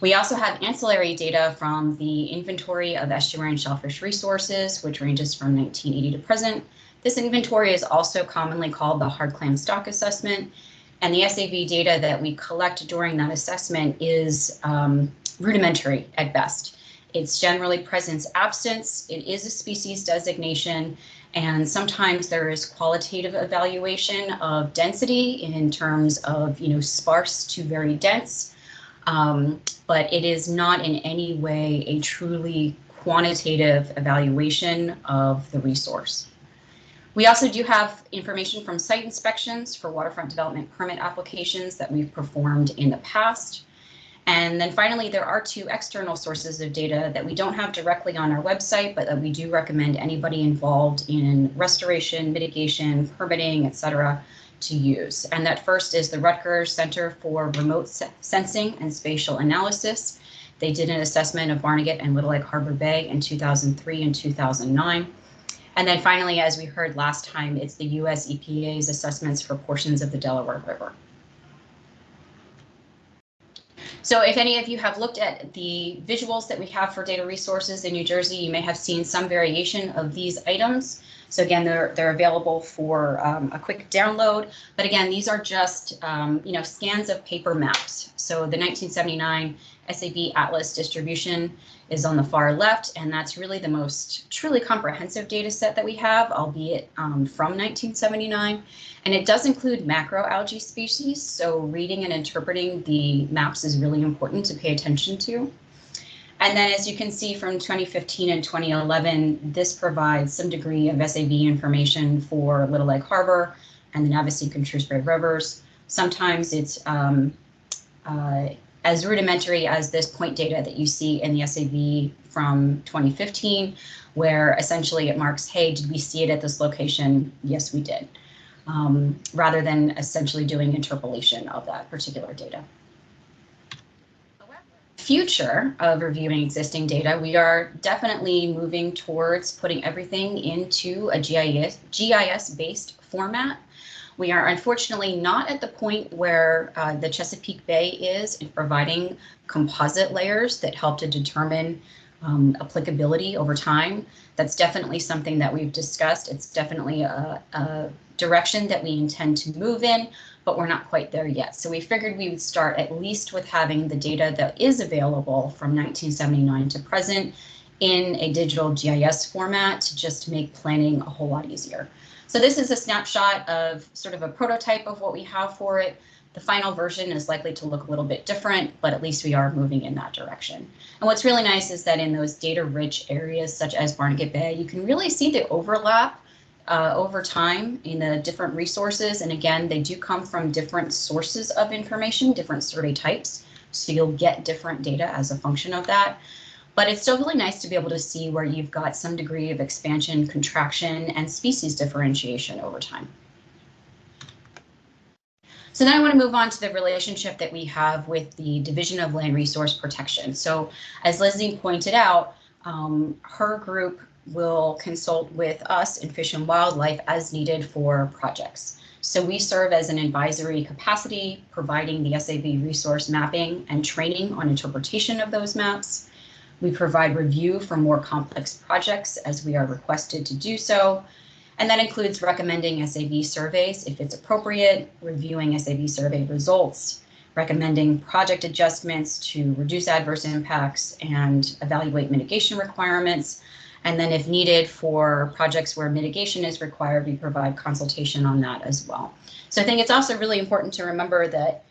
We also have ancillary data from the inventory of estuarine shellfish resources, which ranges from 1980 to present. This inventory is also commonly called the hard clam stock assessment. And the SAV data that we collect during that assessment is rudimentary at best. It's generally presence absence. It is a species designation, and sometimes there is qualitative evaluation of density in terms of, sparse to very dense, but it is not in any way a truly quantitative evaluation of the resource. We also do have information from site inspections for waterfront development permit applications that we've performed in the past. And then finally, there are 2 external sources of data that we don't have directly on our website, but that we do recommend anybody involved in restoration, mitigation, permitting, etc., to use. And that first is the Rutgers Center for Remote Sensing and Spatial Analysis. They did an assessment of Barnegat and Little Lake Harbor Bay in 2003 and 2009. And then finally, as we heard last time, it's the US EPA's assessments for portions of the Delaware River. So if any of you have looked at the visuals that we have for data resources in New Jersey, you may have seen some variation of these items. So again, they're available for a quick download. But again, these are just scans of paper maps. So the 1979 SAV Atlas distribution is on the far left, and that's really the most truly comprehensive data set that we have, albeit from 1979. And it does include macroalgae species, so reading and interpreting the maps is really important to pay attention to. And then as you can see from 2015 and 2011, this provides some degree of SAV information for Little Lake Harbor and the Navesink and Shrewsbury rivers. Sometimes it's as rudimentary as this point data that you see in the SAV from 2015, where essentially it marks, hey, did we see it at this location? Yes, we did, rather than essentially doing interpolation of that particular data. Future of reviewing existing data, we are definitely moving towards putting everything into a GIS-based format. We are unfortunately not at the point where the Chesapeake Bay is in providing composite layers that help to determine applicability over time. That's definitely something that we've discussed. It's definitely a direction that we intend to move in, but we're not quite there yet. So we figured we would start at least with having the data that is available from 1979 to present in a digital GIS format to just make planning a whole lot easier. So this is a snapshot of sort of a prototype of what we have for it. The final version is likely to look a little bit different, but at least we are moving in that direction. And what's really nice is that in those data-rich areas such as Barnegat Bay, you can really see the overlap over time in the different resources. And again, they do come from different sources of information, different survey types. So you'll get different data as a function of that. But it's still really nice to be able to see where you've got some degree of expansion, contraction, and species differentiation over time. So then I want to move on to the relationship that we have with the Division of Land Resource Protection. So as Leslie pointed out, her group will consult with us in Fish and Wildlife as needed for projects. So we serve as an advisory capacity, providing the SAV resource mapping and training on interpretation of those maps. We provide review for more complex projects as we are requested to do so. And that includes recommending SAV surveys if it's appropriate, reviewing SAV survey results, recommending project adjustments to reduce adverse impacts and evaluate mitigation requirements. And then if needed for projects where mitigation is required, we provide consultation on that as well. So I think it's also really important to remember that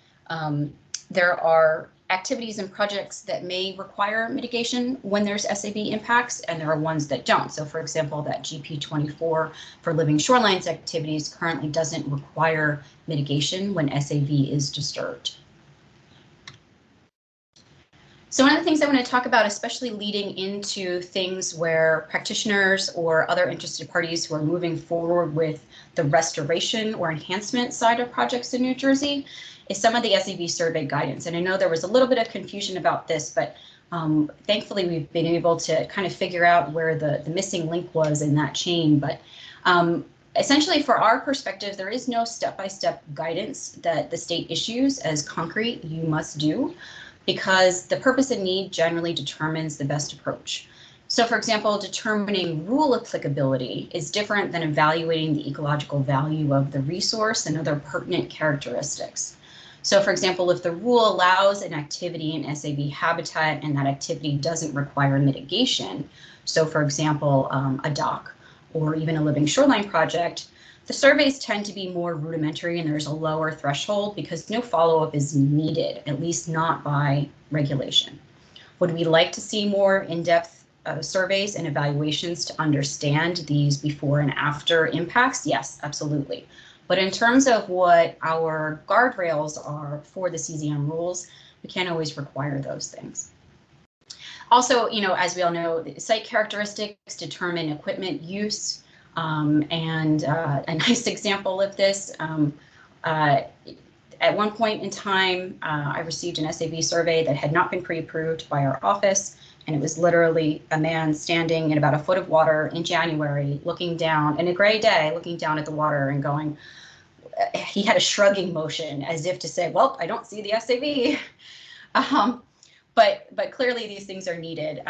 there are activities and projects that may require mitigation when there's SAV impacts, and there are ones that don't. So for example, that GP24 for living shorelines activities currently doesn't require mitigation when SAV is disturbed. So one of the things I want to talk about, especially leading into things where practitioners or other interested parties who are moving forward with the restoration or enhancement side of projects in New Jersey, is some of the SAV survey guidance. And I know there was a little bit of confusion about this, but Thankfully, we've been able to kind of figure out where the missing link was in that chain. But essentially, for our perspective, there is no step-by-step guidance that the state issues as concrete you must do, because the purpose and need generally determines the best approach. So, for example, determining rule applicability is different than evaluating the ecological value of the resource and other pertinent characteristics. So, for example, if the rule allows an activity in SAV habitat and that activity doesn't require mitigation, so for example, a dock or even a living shoreline project, the surveys tend to be more rudimentary and there's a lower threshold because no follow-up is needed, at least not by regulation. Would we like to see more in-depth surveys and evaluations to understand these before and after impacts? Yes, absolutely. But in terms of what our guardrails are for the CZM rules, we can't always require those things. Also, as we all know, site characteristics determine equipment use. And a nice example of this, at one point in time, I received an SAV survey that had not been pre-approved by our office. And it was literally a man standing in about a foot of water in January, looking down in a gray day, looking down at the water and going, he had a shrugging motion as if to say, well, I don't see the SAV. But clearly these things are needed.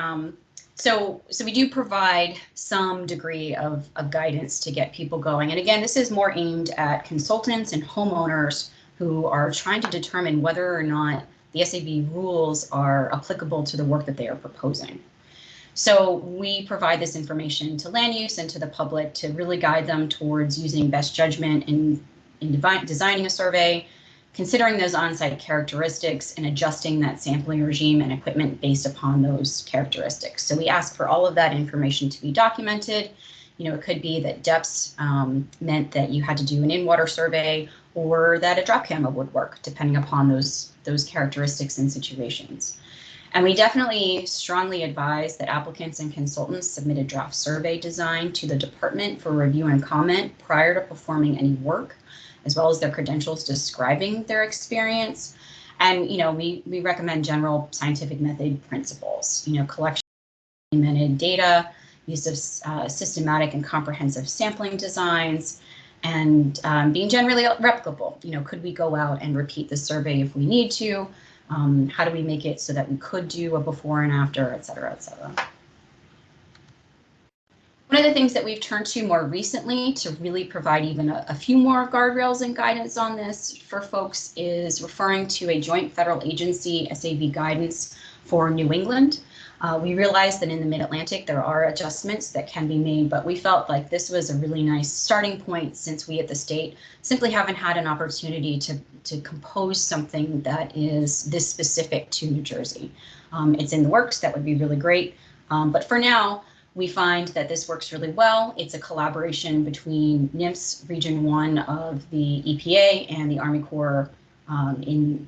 So we do provide some degree of guidance to get people going. And again, this is more aimed at consultants and homeowners who are trying to determine whether or not the SAV rules are applicable to the work that they are proposing. So we provide this information to land use and to the public to really guide them towards using best judgment in designing a survey, considering those on-site characteristics and adjusting that sampling regime and equipment based upon those characteristics. So we ask for all of that information to be documented. It could be that depths meant that you had to do an in-water survey or that a drop camera would work, depending upon those characteristics and situations. And we definitely strongly advise that applicants and consultants submit a draft survey design to the department for review and comment prior to performing any work, as well as their credentials describing their experience. And we recommend general scientific method principles, collection of documented data, use of systematic and comprehensive sampling designs, and being generally replicable. Could we go out and repeat the survey if we need to? How do we make it so that we could do a before and after, et cetera, et cetera. One of the things that we've turned to more recently to really provide even a few more guardrails and guidance on this for folks is referring to a joint federal agency SAV guidance for New England. We realized that in the Mid-Atlantic there are adjustments that can be made, but we felt like this was a really nice starting point since we at the state simply haven't had an opportunity to compose something that is this specific to New Jersey. It's in the works. That would be really great. But for now, we find that this works really well. It's a collaboration between NIMS Region 1 of the EPA and the Army Corps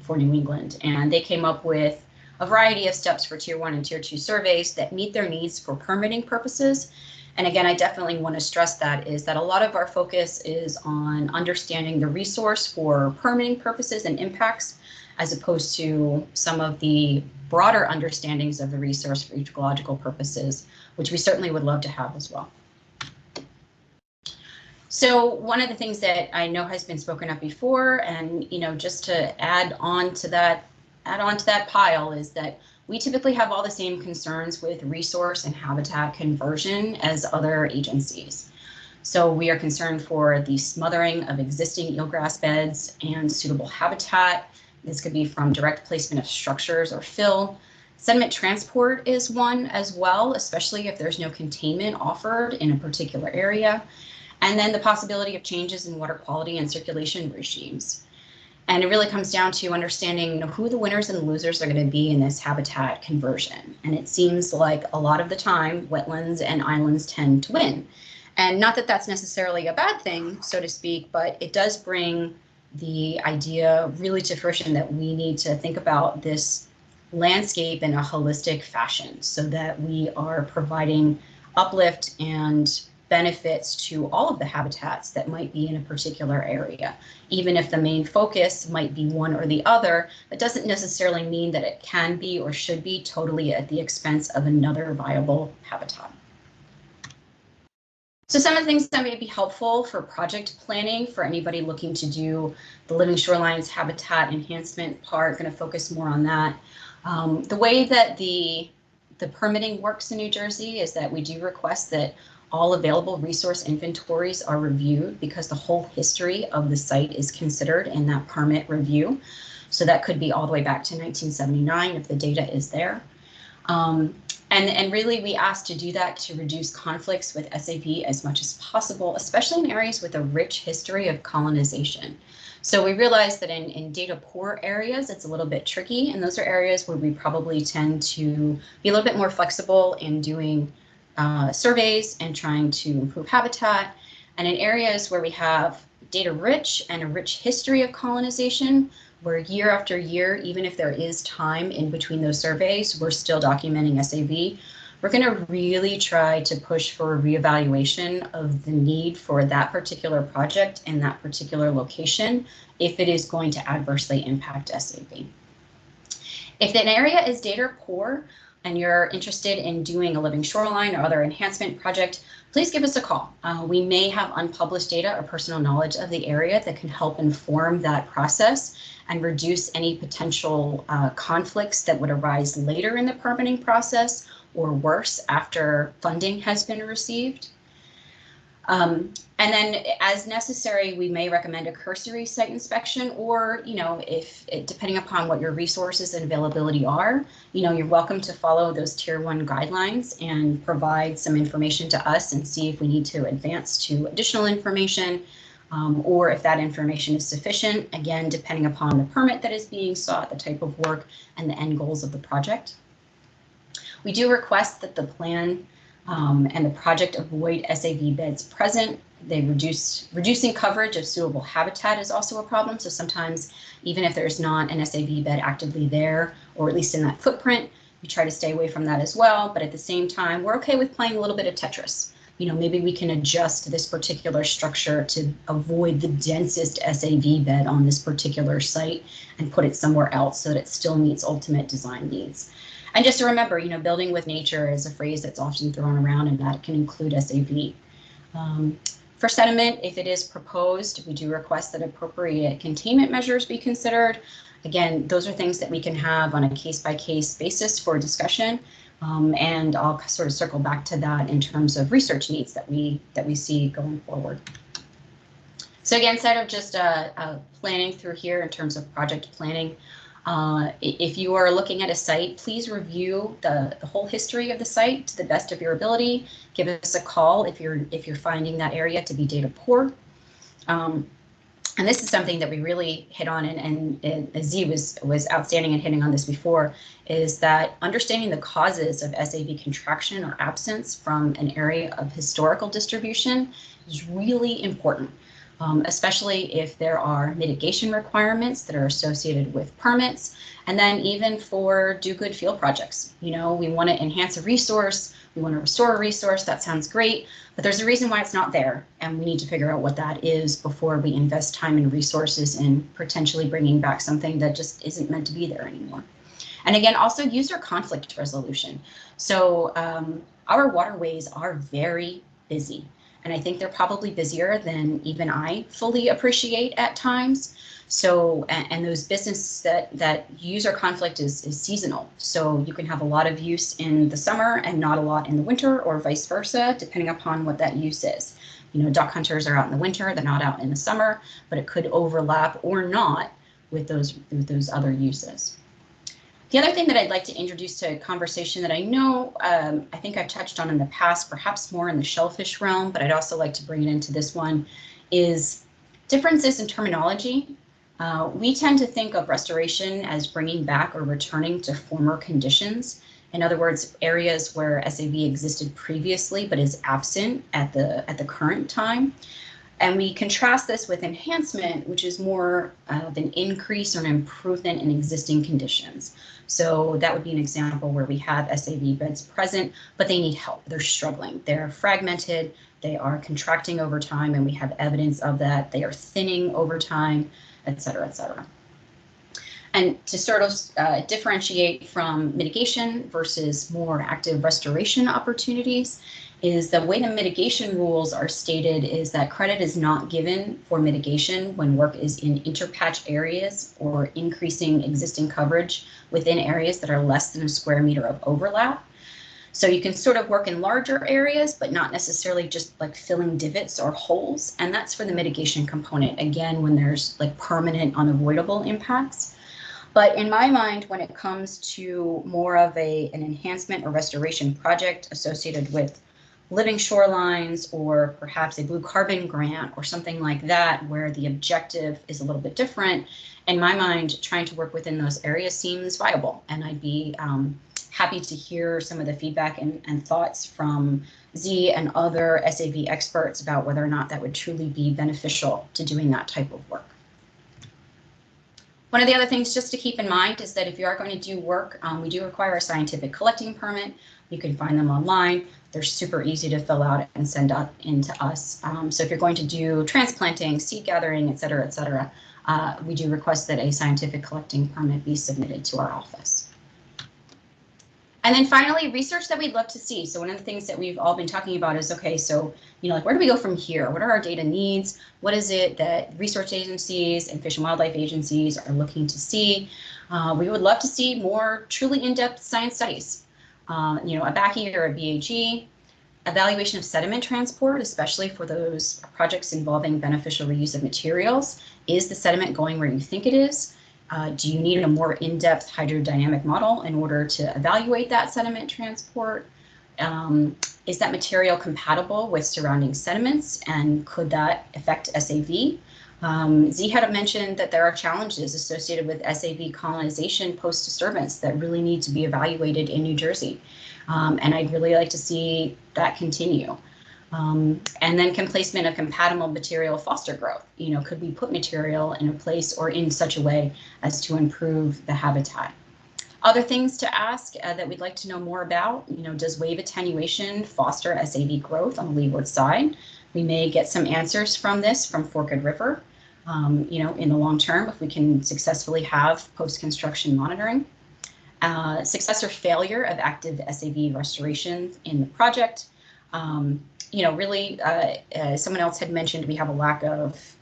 for New England. And they came up with a variety of steps for Tier 1 and Tier 2 surveys that meet their needs for permitting purposes. And again, I definitely want to stress that a lot of our focus is on understanding the resource for permitting purposes and impacts, as opposed to some of the broader understandings of the resource for ecological purposes, which we certainly would love to have as well. So one of the things that I know has been spoken of before, and just to add on to that pile, is that we typically have all the same concerns with resource and habitat conversion as other agencies. So we are concerned for the smothering of existing eelgrass beds and suitable habitat. This could be from direct placement of structures or fill. Sediment transport is one as well, especially if there's no containment offered in a particular area. And then the possibility of changes in water quality and circulation regimes. And it really comes down to understanding who the winners and losers are going to be in this habitat conversion. And it seems like a lot of the time, wetlands and islands tend to win. And not that that's necessarily a bad thing, so to speak, but it does bring the idea really to fruition that we need to think about this landscape in a holistic fashion so that we are providing uplift and benefits to all of the habitats that might be in a particular area. Even if the main focus might be one or the other, that doesn't necessarily mean that it can be or should be totally at the expense of another viable habitat. So some of the things that may be helpful for project planning for anybody looking to do the Living Shorelines habitat enhancement part, going to focus more on that. The way that the permitting works in New Jersey is that we do request that all available resource inventories are reviewed, because the whole history of the site is considered in that permit review. So that could be all the way back to 1979 if the data is there. And really we ask to do that to reduce conflicts with SAV as much as possible, especially in areas with a rich history of colonization. So we realize that in data poor areas, it's a little bit tricky, and those are areas where we probably tend to be a little bit more flexible in doing surveys and trying to improve habitat. And in areas where we have data rich and a rich history of colonization, where year after year, even if there is time in between those surveys, we're still documenting SAV, we're going to really try to push for a reevaluation of the need for that particular project in that particular location if it is going to adversely impact SAV. If an area is data poor and you're interested in doing a living shoreline or other enhancement project, please give us a call. We may have unpublished data or personal knowledge of the area that can help inform that process and reduce any potential conflicts that would arise later in the permitting process, or worse, after funding has been received. And then as necessary, we may recommend a cursory site inspection, or, if depending upon what your resources and availability are, you're welcome to follow those Tier 1 guidelines and provide some information to us and see if we need to advance to additional information, or if that information is sufficient, again, depending upon the permit that is being sought, the type of work, and the end goals of the project. We do request that the plan and the project avoid SAV beds present. Reducing coverage of suitable habitat is also a problem. So sometimes, even if there's not an SAV bed actively there, or at least in that footprint, we try to stay away from that as well. But at the same time, we're okay with playing a little bit of Tetris. Maybe we can adjust this particular structure to avoid the densest SAV bed on this particular site and put it somewhere else so that it still meets ultimate design needs. And just to remember, building with nature is a phrase that's often thrown around, and that can include SAV. For sediment, if it is proposed, we do request that appropriate containment measures be considered. Again, those are things that we can have on a case-by-case basis for discussion. And I'll sort of circle back to that in terms of research needs that we see going forward. So again, instead of just planning through here in terms of project planning, if you are looking at a site, please review the whole history of the site to the best of your ability. Give us a call if you're finding that area to be data poor. And this is something that we really hit on, and Z was outstanding in hitting on this before, is that understanding the causes of SAV contraction or absence from an area of historical distribution is really important. Especially if there are mitigation requirements that are associated with permits, and then even for do good field projects. We want to enhance a resource, we want to restore a resource, that sounds great, but there's a reason why it's not there, and we need to figure out what that is before we invest time and resources in potentially bringing back something that just isn't meant to be there anymore. And again, also user conflict resolution. So our waterways are very busy. And I think they're probably busier than even I fully appreciate at times. So, and those businesses that user conflict is seasonal. So you can have a lot of use in the summer and not a lot in the winter, or vice versa, depending upon what that use is. Duck hunters are out in the winter, they're not out in the summer, but it could overlap or not with those other uses. The other thing that I'd like to introduce to a conversation that I know I think I've touched on in the past, perhaps more in the shellfish realm, but I'd also like to bring it into this one, is differences in terminology. We tend to think of restoration as bringing back or returning to former conditions. In other words, areas where SAV existed previously but is absent at the current time. And we contrast this with enhancement, which is more of an increase or an improvement in existing conditions. So that would be an example where we have SAV beds present, but they need help. They're struggling. They're fragmented. They are contracting over time, and we have evidence of that. They are thinning over time, et cetera, et cetera. And to sort of differentiate from mitigation versus more active restoration opportunities is the way the mitigation rules are stated is that credit is not given for mitigation when work is in interpatch areas or increasing existing coverage within areas that are less than a square meter of overlap. So you can sort of work in larger areas, but not necessarily just like filling divots or holes. And that's for the mitigation component, again, when there's like permanent unavoidable impacts. But in my mind, when it comes to more of an enhancement or restoration project associated with living shorelines or perhaps a blue carbon grant or something like that, where the objective is a little bit different, in my mind, trying to work within those areas seems viable. And I'd be happy to hear some of the feedback and thoughts from Z and other SAV experts about whether or not that would truly be beneficial to doing that type of work. One of the other things just to keep in mind is that if you are going to do work, we do require a scientific collecting permit. You can find them online. They're super easy to fill out and send up into us. So if you're going to do transplanting, seed gathering, et cetera, we do request that a scientific collecting permit be submitted to our office. And then finally, research that we'd love to see. So one of the things that we've all been talking about is, okay, so, like, where do we go from here? What are our data needs? What is it that research agencies and fish and wildlife agencies are looking to see? We would love to see more truly in-depth science studies. A BACI or a BAG, evaluation of sediment transport, especially for those projects involving beneficial reuse of materials. Is the sediment going where you think it is? Do you need a more in-depth hydrodynamic model in order to evaluate that sediment transport? Is that material compatible with surrounding sediments, and could that affect SAV? Z had mentioned that there are challenges associated with SAV colonization post-disturbance that really need to be evaluated in New Jersey. And I'd really like to see that continue. And then placement of compatible material foster growth. Could we put material in a place or in such a way as to improve the habitat? Other things to ask that we'd like to know more about, does wave attenuation foster SAV growth on the leeward side? We may get some answers from this from Forked River, in the long term, if we can successfully have post-construction monitoring. Success or failure of active SAV restoration in the project. Someone else had mentioned we have a lack of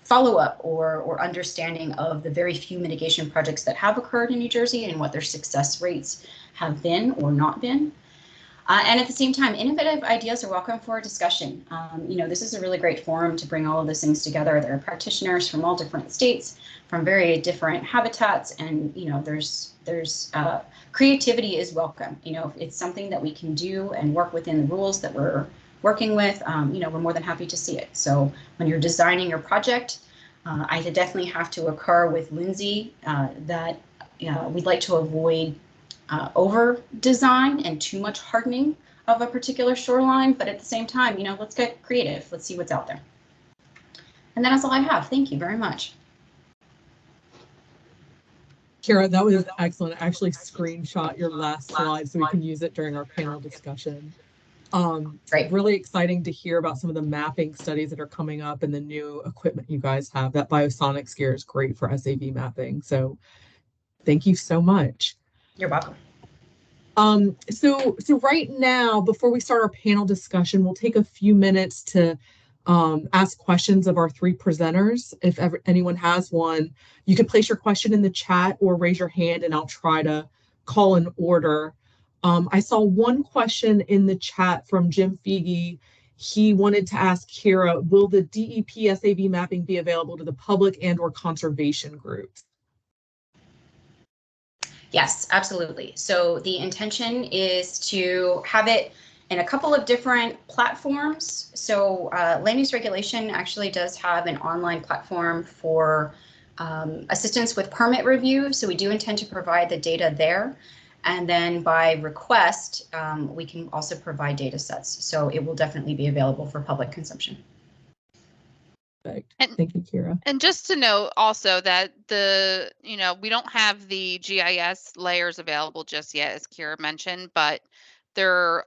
follow-up or understanding of the very few mitigation projects that have occurred in New Jersey and what their success rates have been or not been. And at the same time, innovative ideas are welcome for a discussion. This is a really great forum to bring all of those things together. There are practitioners from all different states, from very different habitats, and there's creativity is welcome. If it's something that we can do and work within the rules that we're working with, we're more than happy to see it. So when you're designing your project, I definitely have to occur with Lindsay that we'd like to avoid over design and too much hardening of a particular shoreline, but at the same time, let's get creative. Let's see what's out there. And that's all I have. Thank you very much. Kara, that was excellent. Actually screenshot your last slide so we can use it during our panel discussion. Great. Really exciting to hear about some of the mapping studies that are coming up and the new equipment you guys have. That biosonics gear is great for SAV mapping. So thank you so much. You're welcome. So right now, before we start our panel discussion, we'll take a few minutes to ask questions of our three presenters. If anyone has one, you can place your question in the chat or raise your hand and I'll try to call an order. I saw one question in the chat from Jim Feige. He wanted to ask Kira, will the DEP SAV mapping be available to the public and or conservation groups? Yes, absolutely. So the intention is to have it in a couple of different platforms. So land use regulation actually does have an online platform for assistance with permit review. So we do intend to provide the data there. And then by request, we can also provide data sets. So it will definitely be available for public consumption. Perfect. And- Thank you, Kira. And just to note also that we don't have the GIS layers available just yet, as Kira mentioned, but they're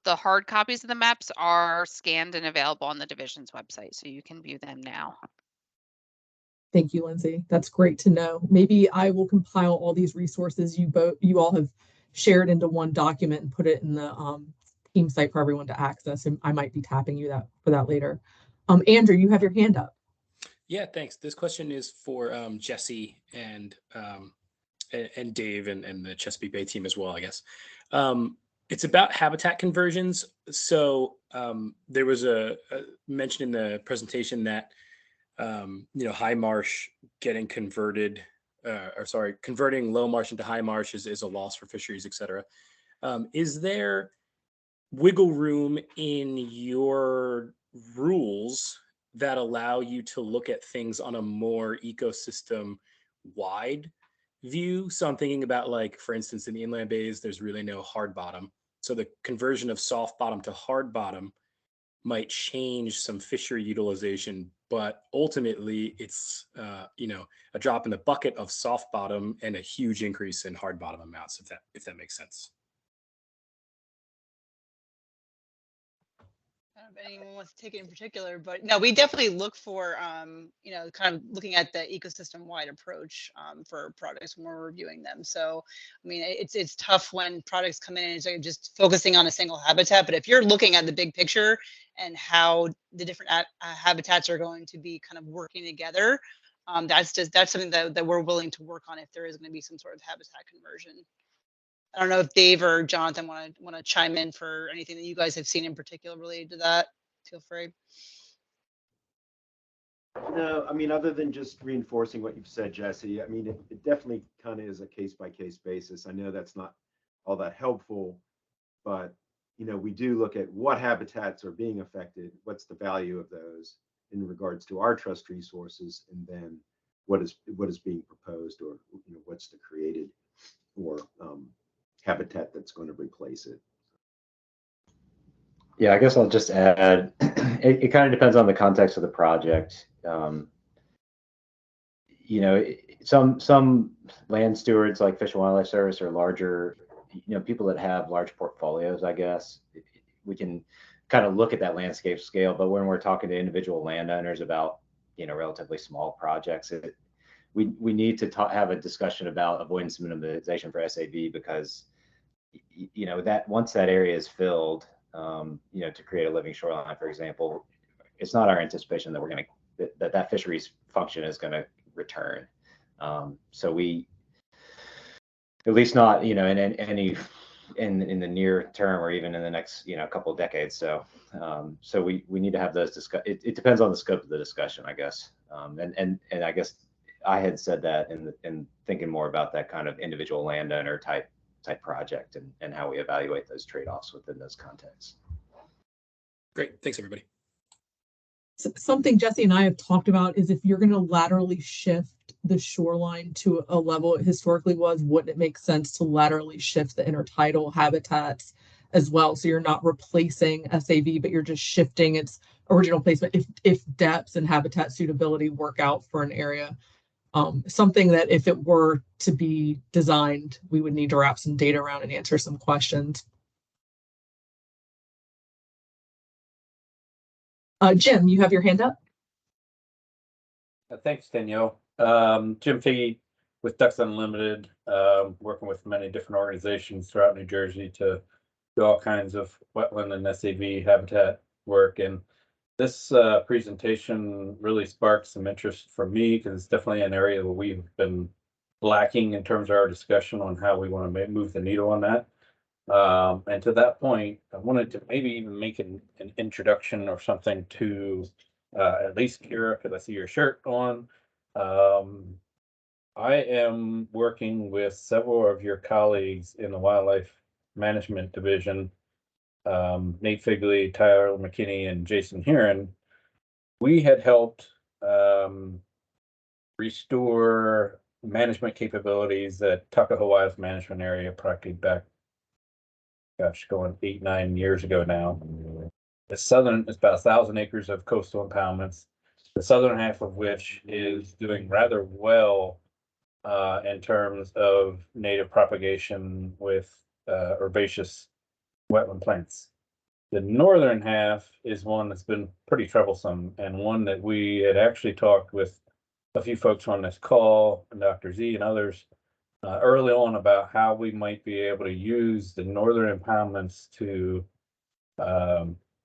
the hard copies of the maps are scanned and available on the division's website, so you can view them now. Thank you, Lindsay. That's great to know. Maybe I will compile all these resources you all have shared into one document and put it in the team site for everyone to access. And I might be tapping you for that later. Andrew, you have your hand up. Yeah, thanks. This question is for Jesse and Dave and the Chesapeake Bay team as well, I guess. It's about habitat conversions. So there was a mention in the presentation that high marsh getting converted, converting low marsh into high marsh is a loss for fisheries, et cetera. Is there wiggle room in your rules that allow you to look at things on a more ecosystem wide view? So I'm thinking about, like, for instance, in the inland bays, there's really no hard bottom. So the conversion of soft bottom to hard bottom might change some fishery utilization, but ultimately it's a drop in the bucket of soft bottom and a huge increase in hard bottom amounts, if that makes sense. I don't know if anyone wants to take it in particular, but no, we definitely look for, kind of looking at the ecosystem wide approach for products when we're reviewing them. So, I mean, it's tough when products come in and it's just focusing on a single habitat. But if you're looking at the big picture and how the different habitats are going to be kind of working together, that's something that we're willing to work on if there is going to be some sort of habitat conversion. I don't know if Dave or Jonathan want to chime in for anything that you guys have seen in particular related to that. Feel free. No, I mean, other than just reinforcing what you've said, Jesse, I mean, it definitely kind of is a case-by-case basis. I know that's not all that helpful, but, we do look at what habitats are being affected, what's the value of those in regards to our trust resources, and then what is being proposed, or, what's the created or habitat that's going to replace it. Yeah, I guess I'll just add, it kind of depends on the context of the project. Some land stewards like Fish and Wildlife Service are larger, people that have large portfolios, I guess. We can kind of look at that landscape scale, but when we're talking to individual landowners about, relatively small projects, we need to have a discussion about avoidance minimization for SAV, because that once that area is filled, to create a living shoreline, for example, it's not our anticipation that we're going to that fisheries function is going to return. So we, at least not in the near term, or even in the next couple of decades. So we need to have those it depends on the scope of the discussion, I guess. And I guess I had said that in thinking more about that kind of individual landowner type project, and how we evaluate those trade-offs within those contexts. Great, thanks everybody. Something Jesse and I have talked about is, if you're going to laterally shift the shoreline to a level it historically was, wouldn't it make sense to laterally shift the intertidal habitats as well? So you're not replacing SAV, but you're just shifting its original placement if depths and habitat suitability work out for an area. Something that, if it were to be designed, we would need to wrap some data around and answer some questions. Jim, you have your hand up. Thanks, Danielle. Jim Figge with Ducks Unlimited, working with many different organizations throughout New Jersey to do all kinds of wetland and SAV habitat work. And this presentation really sparked some interest for me, because it's definitely an area where we've been lacking in terms of our discussion on how we want to move the needle on that. And to that point, I wanted to maybe even make an introduction or something to at least Kira, because I see your shirt on. I am working with several of your colleagues in the Wildlife Management Division, Nate Figley, Tyler McKinney, and Jason Heron. We had helped restore management capabilities at Tuckahoe Wildlife Management Area practically back, going 8-9 years ago now. The southern is about 1,000 acres of coastal impoundments. the southern half of which is doing rather well in terms of native propagation with herbaceous wetland plants. The northern half is one that's been pretty troublesome, and one that we had actually talked with a few folks on this call, and Dr. Z and others, early on about how we might be able to use the northern impoundments to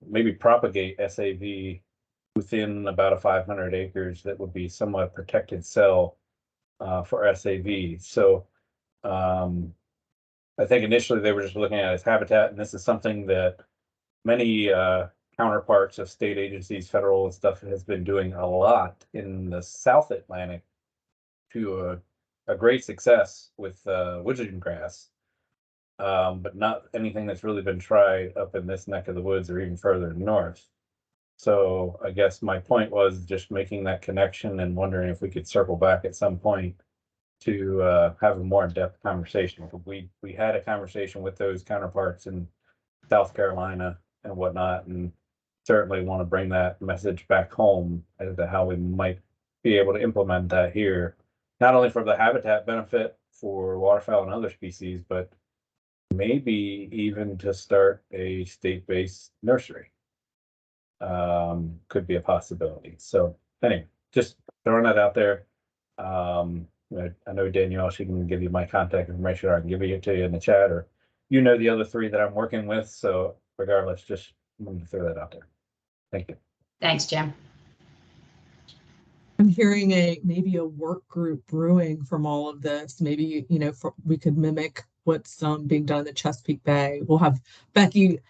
maybe propagate SAV within about a 500 acres that would be somewhat protected cell for SAV. So I think initially they were just looking at it as habitat, and this is something that many counterparts of state agencies, federal and stuff, has been doing a lot in the South Atlantic to a great success with woodland grass, but not anything that's really been tried up in this neck of the woods or even further north. So I guess my point was just making that connection and wondering if we could circle back at some point to have a more in-depth conversation. We had a conversation with those counterparts in South Carolina and whatnot, and certainly want to bring that message back home as to how we might be able to implement that here, not only for the habitat benefit for waterfowl and other species, but maybe even to start a state-based nursery. Could be a possibility. So anyway, just throwing that out there. I know Danielle, she can give you my contact information, or I can give it to you in the chat, or you know the other three that I'm working with. So regardless, just wanted to throw that out there. Thank you. Thanks, Jim. I'm hearing maybe a work group brewing from all of this. Maybe, we could mimic what's being done in the Chesapeake Bay. We'll have Becky,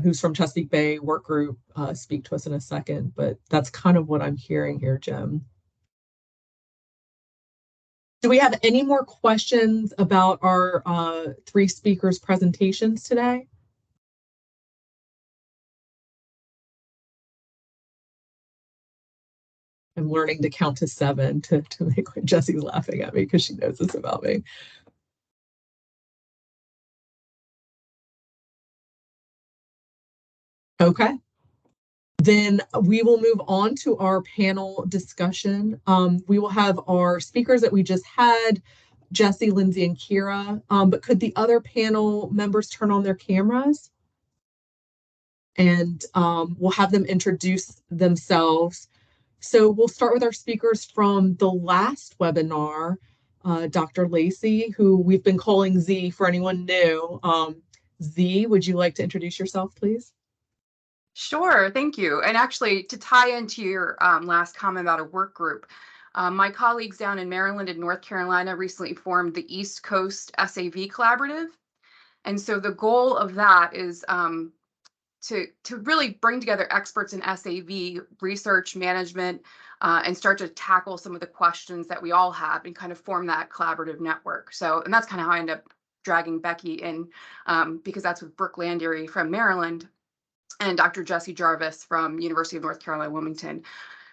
who's from Chesapeake Bay work group, speak to us in a second, but that's kind of what I'm hearing here, Jim. Do we have any more questions about our three speakers' presentations today? I'm learning to count to 7 to make Jesse's laughing at me because she knows this about me. Okay. Then we will move on to our panel discussion. We will have our speakers that we just had, Jesse, Lindsay, and Kira. But could the other panel members turn on their cameras? And we'll have them introduce themselves. So we'll start with our speakers from the last webinar, Dr. Lacey, who we've been calling Z for anyone new. Z, would you like to introduce yourself, please? Sure, thank you. And actually, to tie into your last comment about a work group, my colleagues down in Maryland and North Carolina recently formed the East Coast SAV Collaborative. And so the goal of that is to really bring together experts in SAV research management and start to tackle some of the questions that we all have and kind of form that collaborative network. So, and that's kind of how I end up dragging Becky in because that's with Brooke Landery from Maryland and Dr. Jesse Jarvis from University of North Carolina, Wilmington.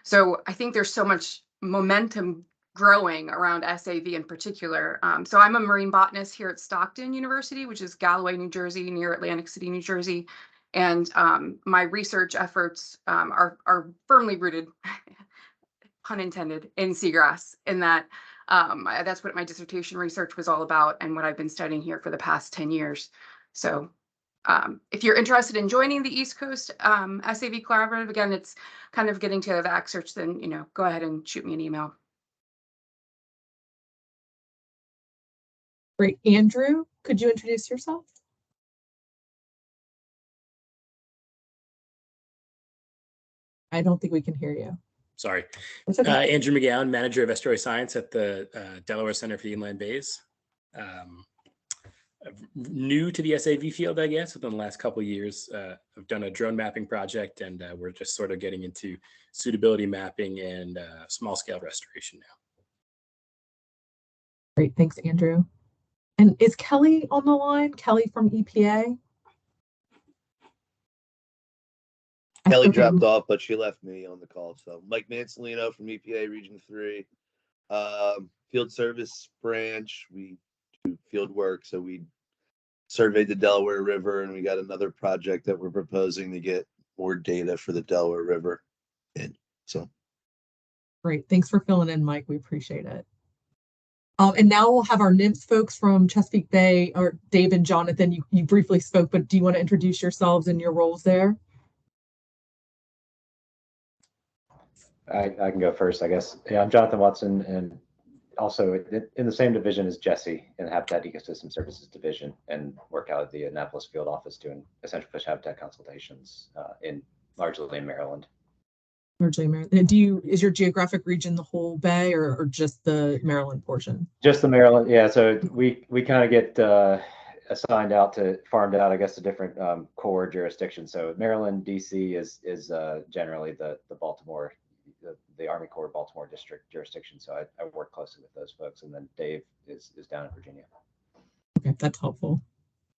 So I think there's so much momentum growing around SAV in particular. So I'm a marine botanist here at Stockton University, which is Galloway, New Jersey, near Atlantic City, New Jersey. And my research efforts are firmly rooted, pun intended, in seagrass, in that that's what my dissertation research was all about and what I've been studying here for the past 10 years. So if you're interested in joining the East Coast SAV Collaborative, again, it's kind of getting together the excerpts, then, go ahead and shoot me an email. Great. Andrew, could you introduce yourself? I don't think we can hear you. Sorry. Okay. Andrew McGowan, Manager of Estuary Science at the Delaware Center for the Inland Bays. New to the SAV field, I guess, within the last couple of years. I've done a drone mapping project, and we're just sort of getting into suitability mapping and small scale restoration now. Great. Thanks, Andrew. And is Kelly on the line? Kelly from EPA? Kelly dropped off, but she left me on the call. So Mike Mansolino from EPA Region 3, Field Service Branch. We do field work. So we surveyed the Delaware River, and we got another project that we're proposing to get more data for the Delaware River in. So Great. Thanks for filling in, Mike. We appreciate it. And now we'll have our NIMS folks from Chesapeake Bay, or Dave and Jonathan. You briefly spoke, but do you want to introduce yourselves and your roles there? I can go first, I guess. Yeah, I'm Jonathan Watson, and also in the same division as Jesse in the Habitat Ecosystem Services Division, and work out of the Annapolis field office doing essential fish habitat consultations largely in Maryland. Largely Maryland. Is your geographic region the whole Bay or just the Maryland portion? Just the Maryland, yeah. So we kind of get assigned out to farmed out, I guess, to different core jurisdictions. So Maryland, DC is generally the Baltimore, the Army Corps Baltimore district jurisdiction. So I work closely with those folks, and then Dave is down in Virginia. Okay, that's helpful.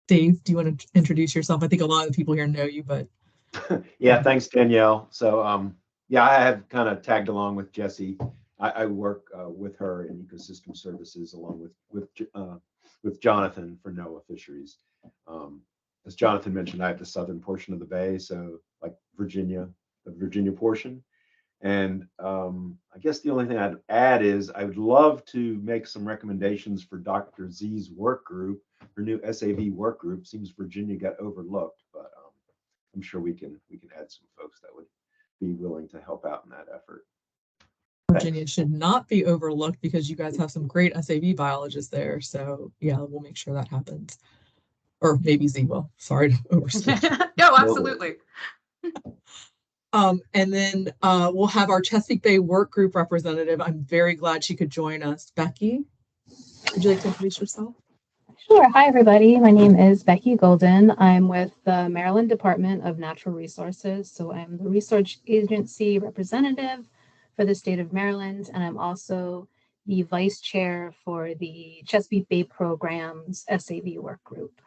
Dave, do you want to introduce yourself? I think a lot of the people here know you, but yeah, thanks, Danielle. So yeah, I have kind of tagged along with Jesse. I work with her in ecosystem services along with Jonathan for NOAA Fisheries. As Jonathan mentioned, I have the southern portion of the bay, so like Virginia, the Virginia portion. And I guess the only thing I'd add is I would love to make some recommendations for Dr. Z's work group, her new SAV work group. Seems Virginia got overlooked, but I'm sure we can add some folks that would be willing to help out in that effort. Virginia Thanks. should not be overlooked because you guys have some great SAV biologists there. So yeah, we'll make sure that happens. Or maybe Z will. Sorry to overstep. No, absolutely. And then we'll have our Chesapeake Bay work group representative. I'm very glad she could join us. Becky, would you like to introduce yourself? Sure. Hi, everybody. My name is Becky Golden. I'm with the Maryland Department of Natural Resources. So I'm the research agency representative for the state of Maryland, and I'm also the vice chair for the Chesapeake Bay Program's SAV work group.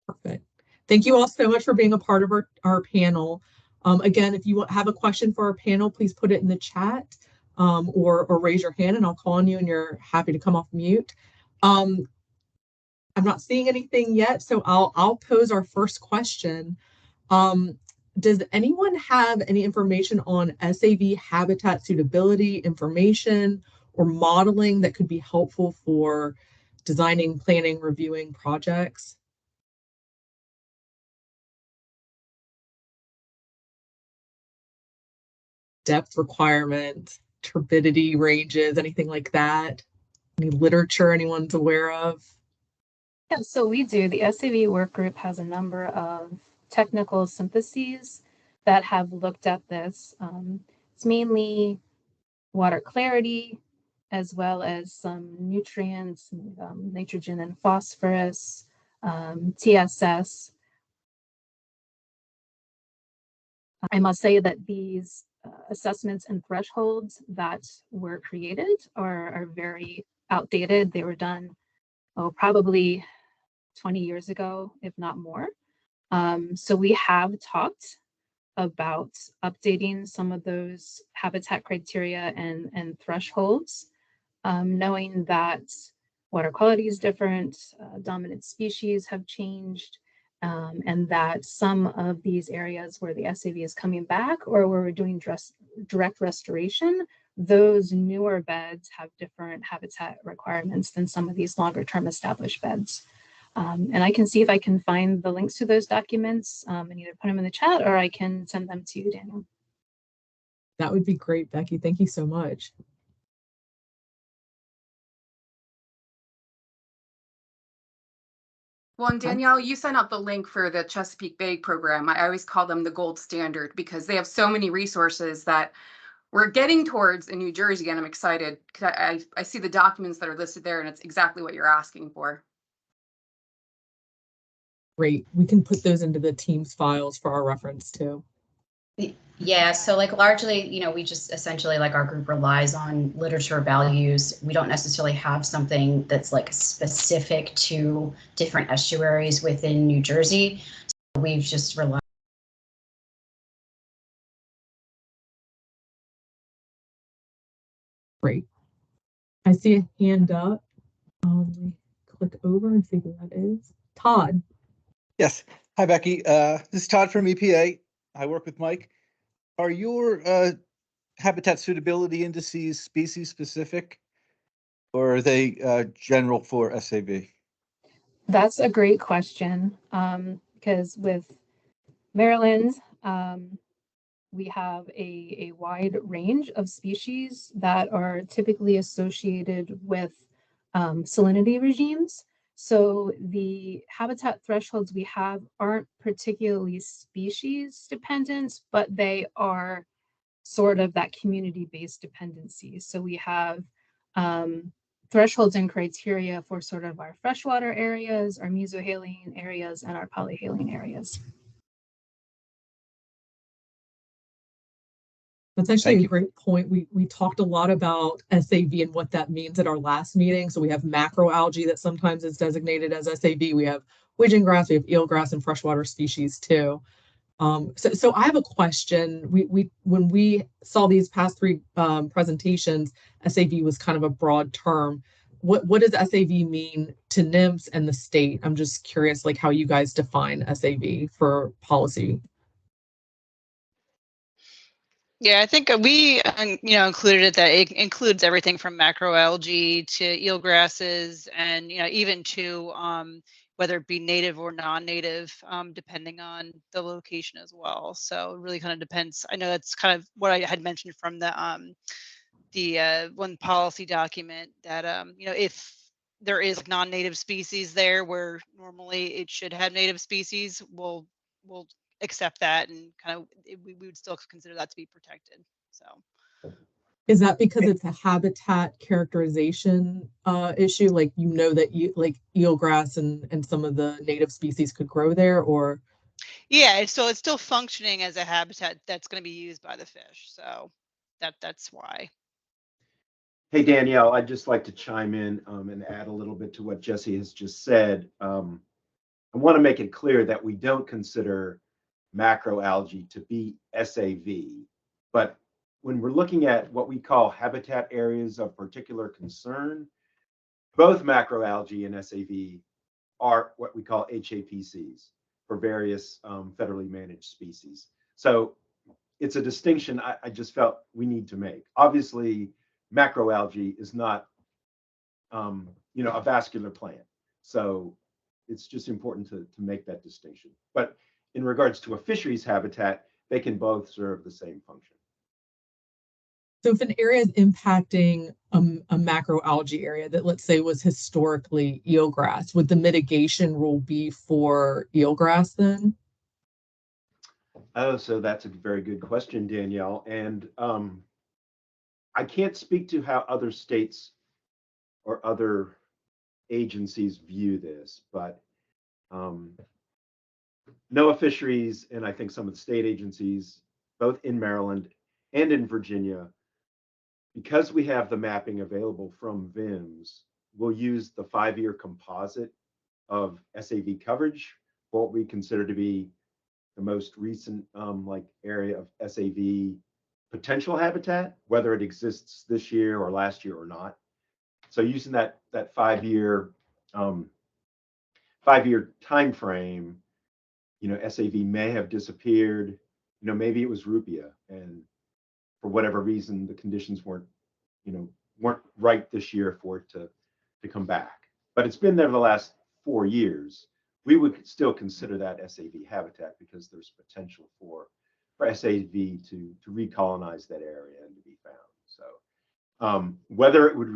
Perfect. Thank you all so much for being a part of our panel. Again, if you have a question for our panel, please put it in the chat or raise your hand and I'll call on you and you're happy to come off mute. I'm not seeing anything yet, so I'll pose our first question. Does anyone have any information on SAV habitat suitability information or modeling that could be helpful for designing, planning, reviewing projects? Depth requirements, turbidity ranges, anything like that? Any literature anyone's aware of? Yeah, so we do. The SAV work group has a number of technical syntheses that have looked at this. It's mainly water clarity, as well as some nutrients, nitrogen and phosphorus, TSS. I must say that these assessments and thresholds that were created are very outdated. They were done, probably 20 years ago, if not more. So we have talked about updating some of those habitat criteria and thresholds, knowing that water quality is different, dominant species have changed, and that some of these areas where the SAV is coming back or where we're doing direct restoration, those newer beds have different habitat requirements than some of these longer term established beds. And I can see if I can find the links to those documents and either put them in the chat or I can send them to you, Daniel. That would be great, Becky. Thank you so much. Well, and Danielle, you sent out the link for the Chesapeake Bay program. I always call them the gold standard because they have so many resources that we're getting towards in New Jersey, and I'm excited because I see the documents that are listed there, and it's exactly what you're asking for. Great. We can put those into the Teams files for our reference too. Yeah, so like largely, we just essentially like our group relies on literature values. We don't necessarily have something that's like specific to different estuaries within New Jersey. So we've just relied. Great. I see a hand up. Click over and see who that is. Todd. Yes. Hi, Becky. This is Todd from EPA. I work with Mike. Are your habitat suitability indices species specific, or are they general for SAV? That's a great question, because with Maryland, we have a wide range of species that are typically associated with salinity regimes. So the habitat thresholds we have aren't particularly species dependent, but they are sort of that community-based dependency. So we have thresholds and criteria for sort of our freshwater areas, our mesohaline areas, and our polyhaline areas. That's actually a great point. We talked a lot about SAV and what that means at our last meeting. So we have macroalgae that sometimes is designated as SAV. We have widgeon grass, we have eelgrass, and freshwater species too. So I have a question. When we saw these past three presentations, SAV was kind of a broad term. What does SAV mean to NIMS and the state? I'm just curious, like how you guys define SAV for policy. Yeah, I think we included it that it includes everything from macroalgae to eelgrasses, and even to whether it be native or non-native, depending on the location as well. So it really kind of depends. I know that's kind of what I had mentioned from the one policy document that if there is non-native species there where normally it should have native species, we'll accept that, and kind of we would still consider that to be protected. So is that because it's a habitat characterization issue, like that like eelgrass and some of the native species could grow there, or yeah, so it's still functioning as a habitat that's going to be used by the fish, so that's why. Hey, Danielle, I'd just like to chime in and add a little bit to what Jesse has just said. I want to make it clear that we don't consider macroalgae to be SAV, but when we're looking at what we call habitat areas of particular concern, both macroalgae and SAV are what we call HAPCs for various federally managed species. So it's a distinction I just felt we need to make. Obviously, macroalgae is not a vascular plant. So it's just important to make that distinction. But in regards to a fisheries habitat, they can both serve the same function. So if an area is impacting a macroalgae area that, let's say, was historically eelgrass, would the mitigation rule be for eelgrass then? Oh, so that's a very good question, Danielle. And I can't speak to how other states or other agencies view this, but NOAA Fisheries and I think some of the state agencies, both in Maryland and in Virginia, because we have the mapping available from VIMS, we'll use the 5-year composite of SAV coverage for what we consider to be the most recent area of SAV potential habitat, whether it exists this year or last year or not. So using that 5-year 5-year time frame, SAV may have disappeared. Maybe it was rupia, and for whatever reason, the conditions weren't right this year for it to come back. But it's been there the last 4 years. We would still consider that SAV habitat because there's potential for SAV to recolonize that area and to be found. So whether it would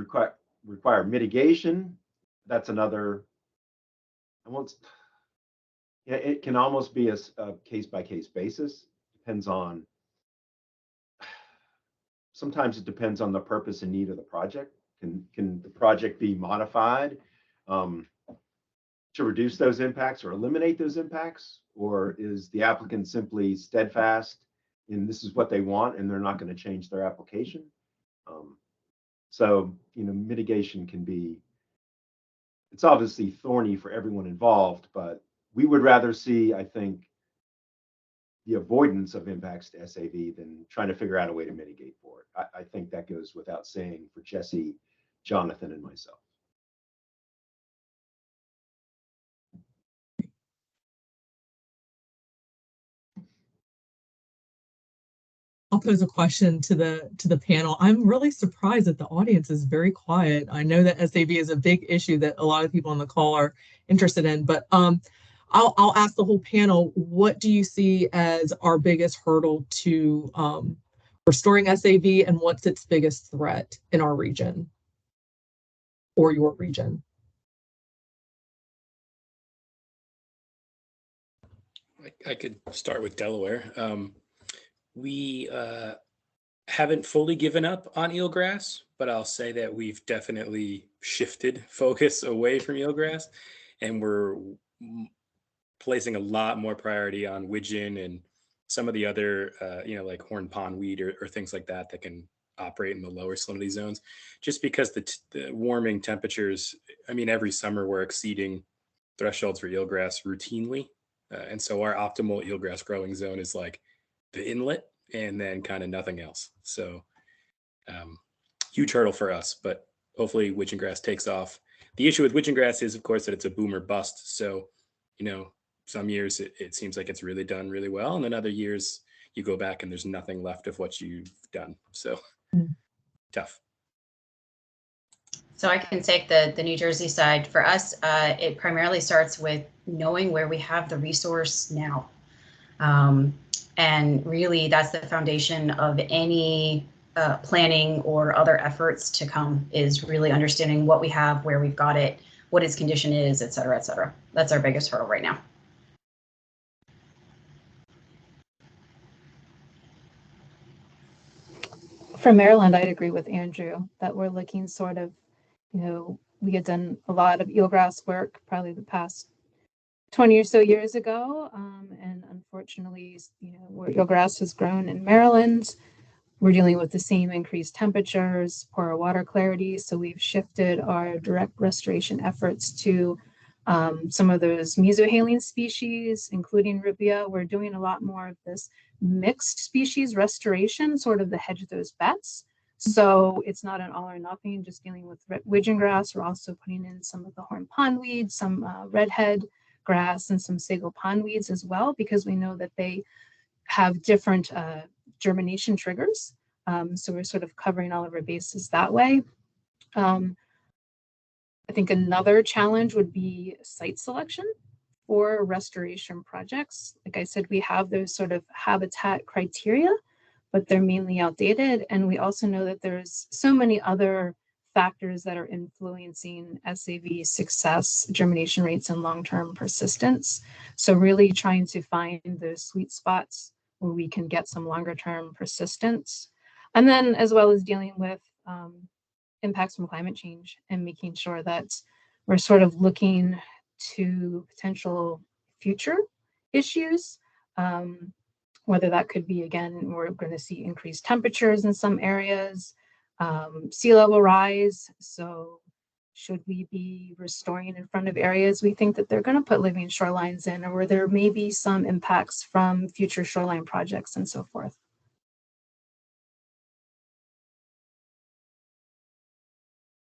require mitigation, that's another. It can almost be a case-by-case basis. Depends on. Sometimes it depends on the purpose and need of the project. Can the project be modified to reduce those impacts or eliminate those impacts? Or is the applicant simply steadfast in this is what they want and they're not going to change their application? So, mitigation can be, it's obviously thorny for everyone involved, but we would rather see, I think, the avoidance of impacts to SAV than trying to figure out a way to mitigate for it. I think that goes without saying for Jesse, Jonathan, and myself. I'll pose a question to the panel. I'm really surprised that the audience is very quiet. I know that SAV is a big issue that a lot of people on the call are interested in, but I'll ask the whole panel, what do you see as our biggest hurdle to restoring SAV, and what's its biggest threat in our region or your region? I could start with Delaware. We haven't fully given up on eelgrass, but I'll say that we've definitely shifted focus away from eelgrass, and we're placing a lot more priority on widgeon and some of the other, like horn pondweed or things like that that can operate in the lower salinity zones, just because the warming temperatures, every summer we're exceeding thresholds for eelgrass routinely. And so our optimal eelgrass growing zone is like the inlet and then kind of nothing else. So huge hurdle for us, but hopefully widgeon grass takes off. The issue with widgeon grass is, of course, that it's a boom or bust. So, some years it seems like it's really done really well. And then other years you go back and there's nothing left of what you've done. So tough. So I can take the New Jersey side. For us, it primarily starts with knowing where we have the resource now. And really that's the foundation of any planning or other efforts to come, is really understanding what we have, where we've got it, what its condition is, et cetera, et cetera. That's our biggest hurdle right now. For Maryland, I'd agree with Andrew that we're looking sort of, we had done a lot of eelgrass work probably the past 20 or so years ago. And unfortunately, where eelgrass has grown in Maryland, we're dealing with the same increased temperatures, poorer water clarity. So we've shifted our direct restoration efforts to some of those mesohaline species, including ripia. We're doing a lot more of this mixed species restoration, sort of the hedge those bets. So it's not an all or nothing, just dealing with widgeon grass. We're also putting in some of the horn pondweed, some redhead grass, and some sago pondweeds as well, because we know that they have different germination triggers. So we're sort of covering all of our bases that way. I think another challenge would be site selection for restoration projects. Like I said, we have those sort of habitat criteria, but they're mainly outdated. And we also know that there's so many other factors that are influencing SAV success, germination rates, and long-term persistence. So really trying to find those sweet spots where we can get some longer-term persistence. And then as well as dealing with impacts from climate change and making sure that we're sort of looking to potential future issues, whether that could be, again, we're going to see increased temperatures in some areas, sea level rise. So should we be restoring in front of areas we think that they're going to put living shorelines in, or where there may be some impacts from future shoreline projects and so forth?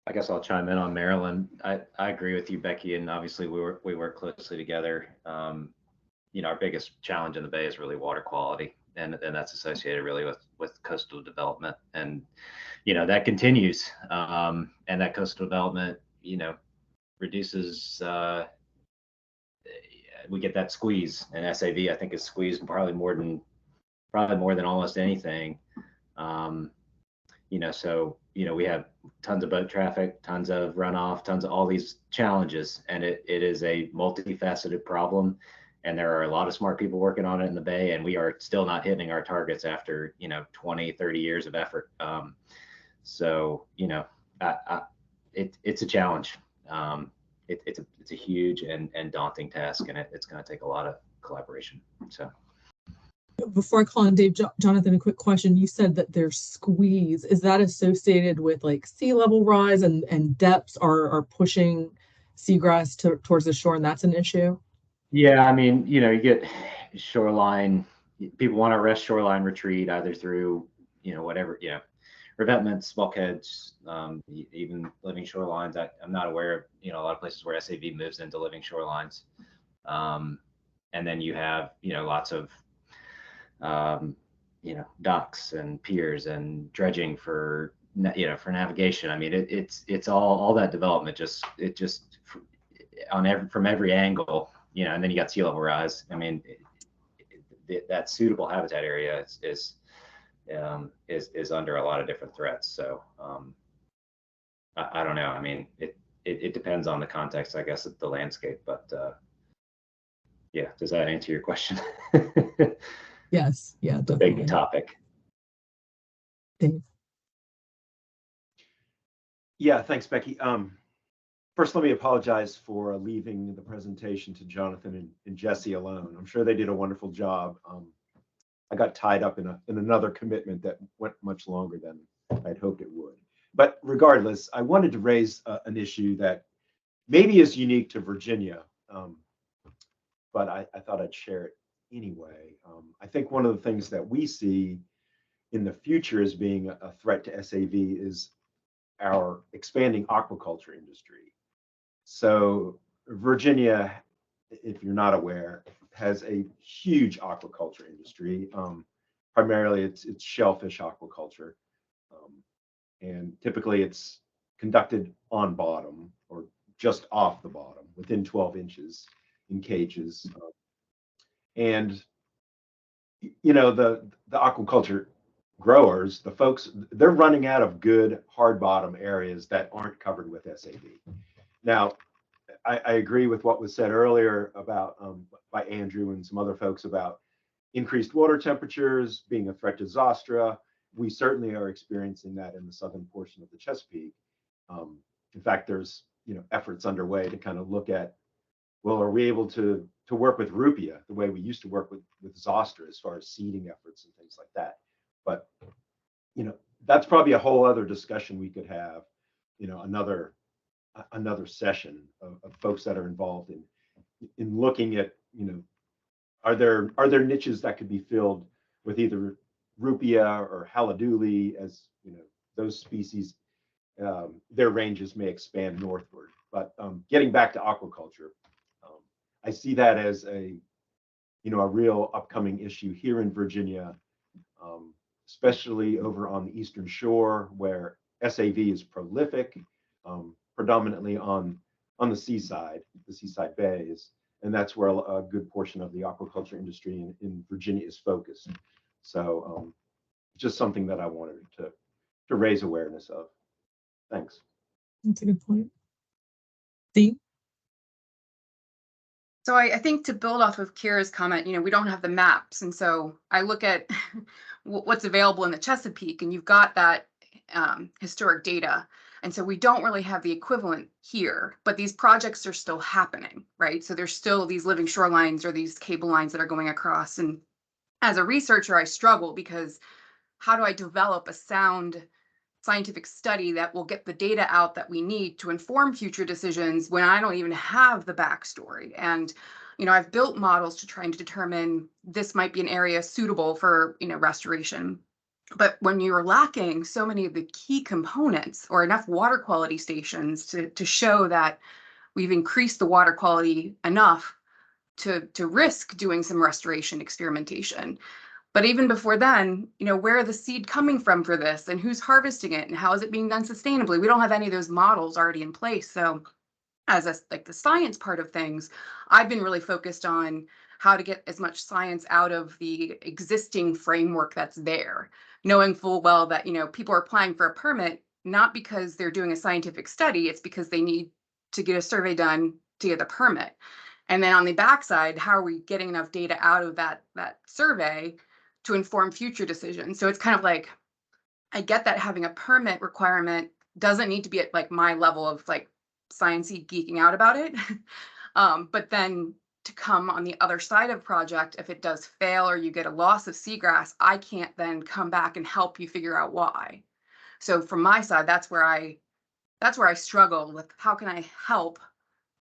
I guess I'll chime in on Maryland. I agree with you, Becky, and obviously we work closely together. Our biggest challenge in the Bay is really water quality, and that's associated really with coastal development, and that continues. And that coastal development, reduces. We get that squeeze, and SAV I think is squeezed probably more than almost anything. So we have tons of boat traffic, tons of runoff, tons of all these challenges, and it is a multifaceted problem, and there are a lot of smart people working on it in the Bay, and we are still not hitting our targets after 20, 30 years of effort. So it's a challenge. It's a huge and daunting task, and it's going to take a lot of collaboration. So. Before I call on Dave, Jonathan, a quick question. You said that there's squeeze. Is that associated with like sea level rise and depths are pushing seagrass towards the shore, and that's an issue? Yeah, you get shoreline. People want to arrest shoreline retreat either through, whatever, revetments, bulkheads, even living shorelines. I'm not aware of, a lot of places where SAV moves into living shorelines. And then you have, lots of docks and piers and dredging for for navigation. I mean, it's all that development just from every angle, and then you got sea level rise. I mean, that suitable habitat area is under a lot of different threats. So I don't know. I mean, it depends on the context, I guess, of the landscape. But yeah, does that answer your question? Yes. Yeah, definitely. Big topic. Dave. Yeah, thanks, Becky. First, let me apologize for leaving the presentation to Jonathan and Jesse alone. I'm sure they did a wonderful job. I got tied up in another commitment that went much longer than I'd hoped it would. But regardless, I wanted to raise an issue that maybe is unique to Virginia, but I thought I'd share it anyway. I think one of the things that we see in the future as being a threat to SAV is our expanding aquaculture industry. So Virginia, if you're not aware, has a huge aquaculture industry. Primarily, it's shellfish aquaculture, and typically it's conducted on bottom or just off the bottom, within 12 inches in cages. And the aquaculture growers, the folks, they're running out of good hard bottom areas that aren't covered with SAV. Now, I agree with what was said earlier about by Andrew and some other folks about increased water temperatures being a threat to Zostra. We certainly are experiencing that in the southern portion of the Chesapeake. In fact, there's efforts underway to kind of look at, well, are we able to work with Rupia the way we used to work with Zostra as far as seeding efforts and things like that? But that's probably a whole other discussion we could have, another session of folks that are involved in looking at, are there niches that could be filled with either Rupia or Haladuli, as those species, their ranges may expand northward. But getting back to aquaculture, I see that as a real upcoming issue here in Virginia, especially over on the Eastern Shore, where SAV is prolific, predominantly on the seaside bays, and that's where a good portion of the aquaculture industry in Virginia is focused. So just something that I wanted to raise awareness of. Thanks. That's a good point. Dee? So I think to build off of Kira's comment, we don't have the maps. And so I look at what's available in the Chesapeake, and you've got that historic data. And so we don't really have the equivalent here, but these projects are still happening, right? So there's still these living shorelines or these cable lines that are going across. And as a researcher, I struggle because how do I develop a sound scientific study that will get the data out that we need to inform future decisions when I don't even have the backstory? And I've built models to try and determine this might be an area suitable for restoration. But when you're lacking so many of the key components or enough water quality stations to show that we've increased the water quality enough to risk doing some restoration experimentation. But even before then, where are the seed coming from for this, and who's harvesting it, and how is it being done sustainably? We don't have any of those models already in place. So as the science part of things, I've been really focused on how to get as much science out of the existing framework that's there, knowing full well that, people are applying for a permit, not because they're doing a scientific study, it's because they need to get a survey done to get a permit. And then on the backside, how are we getting enough data out of that survey to inform future decisions? So it's kind of like, I get that having a permit requirement doesn't need to be at my level of sciencey geeking out about it. But then to come on the other side of project, if it does fail or you get a loss of seagrass, I can't then come back and help you figure out why. So from my side, that's where I struggle with how can I help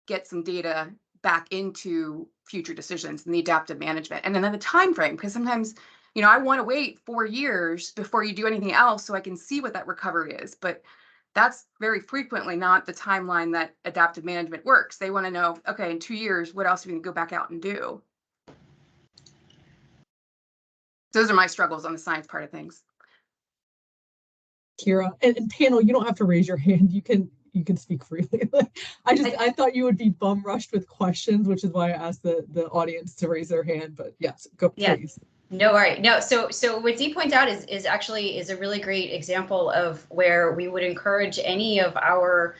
get some data back into future decisions and the adaptive management. And then the time frame, because sometimes, I want to wait 4 years before you do anything else so I can see what that recovery is. But that's very frequently not the timeline that adaptive management works. They want to know, okay, in 2 years, what else are we going to go back out and do? those are my struggles on the science part of things. Kira, and panel, you don't have to raise your hand. You can speak freely. I thought you would be bum rushed with questions, which is why I asked the audience to raise their hand. But yes, go please. No, all right. No, so what Dee points out is actually a really great example of where we would encourage any of our,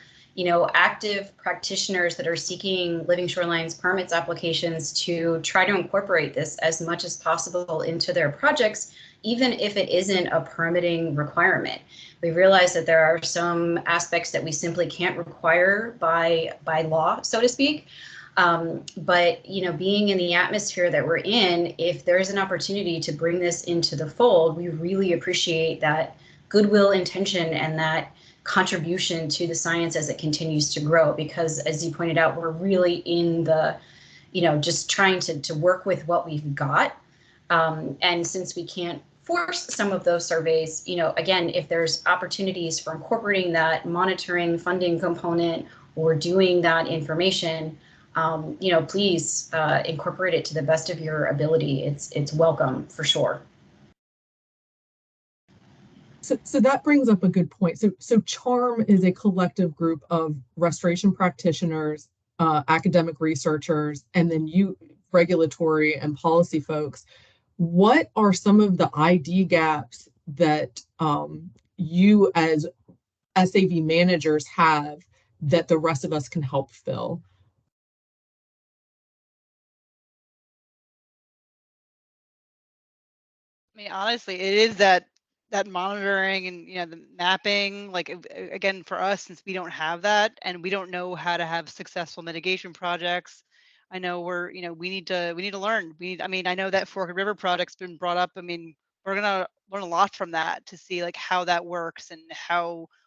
active practitioners that are seeking living shorelines permits applications to try to incorporate this as much as possible into their projects, even if it isn't a permitting requirement. We realize that there are some aspects that we simply can't require by law, so to speak. But being in the atmosphere that we're in, if there's an opportunity to bring this into the fold, we really appreciate that goodwill intention and that contribution to the science as it continues to grow. Because as you pointed out, we're really in the, just trying to work with what we've got. And since we can't force some of those surveys, again, if there's opportunities for incorporating that monitoring funding component or doing that information, please incorporate it to the best of your ability. It's welcome for sure. So that brings up a good point. So CHARRM is a collective group of restoration practitioners, academic researchers, and then you regulatory and policy folks. What are some of the ID gaps that you as SAV managers have that the rest of us can help fill? I mean, honestly, it is that monitoring and the mapping. Like again, for us, since we don't have that and we don't know how to have successful mitigation projects, I know we need to learn. I know that Forked River project's been brought up. I mean, we're gonna learn a lot from that to see like how that works and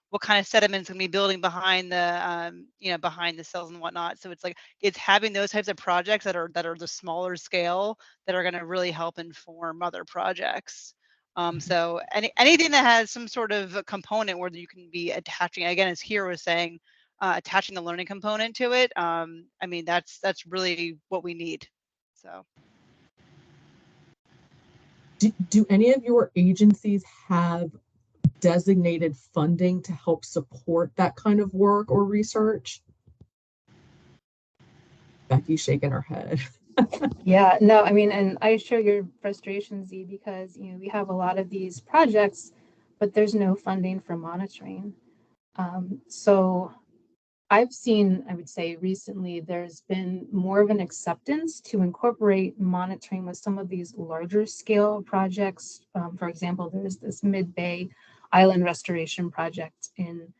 what kind of sediments gonna be building behind the behind the cells and whatnot. So it's having those types of projects that are the smaller scale that are gonna really help inform other projects. So anything that has some sort of a component where you can be attaching, again, as Kira was saying, attaching the learning component to it. I mean, that's really what we need. So. Do any of your agencies have designated funding to help support that kind of work or research? Becky's shaking her head. Yeah, no, I mean, and I share your frustration, Z, because we have a lot of these projects, but there's no funding for monitoring. So I've seen, I would say recently, there's been more of an acceptance to incorporate monitoring with some of these larger scale projects. For example, there's this Mid-Bay Island restoration project in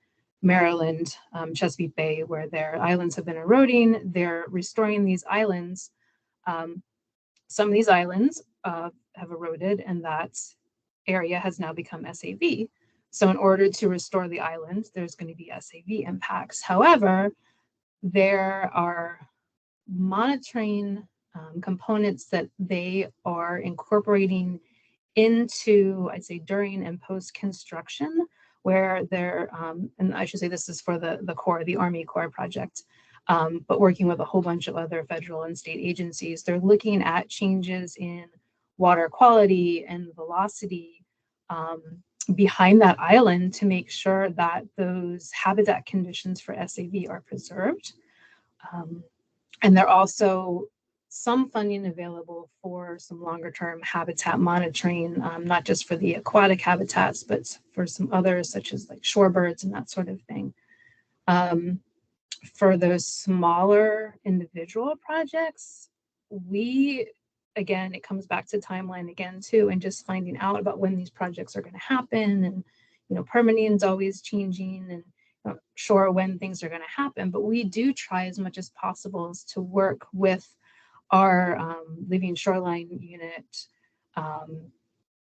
Maryland, Chesapeake Bay, where their islands have been eroding. They're restoring these islands. Some of these islands have eroded, and that area has now become SAV. So in order to restore the island, there's going to be SAV impacts. However, there are monitoring components that they are incorporating into, I'd say, during and post-construction, where they're, and I should say this is for the Corps, the Army Corps project, but working with a whole bunch of other federal and state agencies, they're looking at changes in water quality and velocity behind that island to make sure that those habitat conditions for SAV are preserved. And there are also some funding available for some longer term habitat monitoring, not just for the aquatic habitats, but for some others such as like shorebirds and that sort of thing. For those smaller individual projects, again, it comes back to timeline again too, and just finding out about when these projects are going to happen. And permitting is always changing, and not sure when things are going to happen. But we do try as much as possible to work with our Living Shoreline unit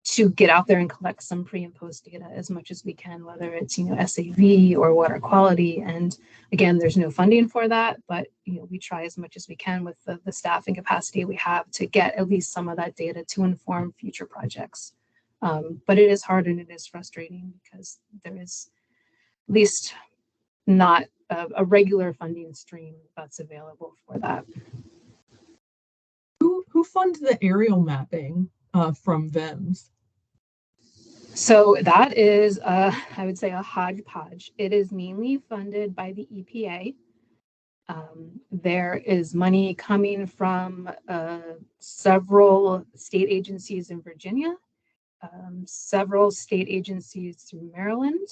to get out there and collect some pre and post data as much as we can, whether it's SAV or water quality. And again, there's no funding for that, but we try as much as we can with the staff and capacity we have to get at least some of that data to inform future projects. But it is hard and it is frustrating because there is at least not a regular funding stream that's available for that. Who funds the aerial mapping from VIMS? So that is, I would say, a hodgepodge. It is mainly funded by the EPA. There is money coming from several state agencies in Virginia, several state agencies through Maryland.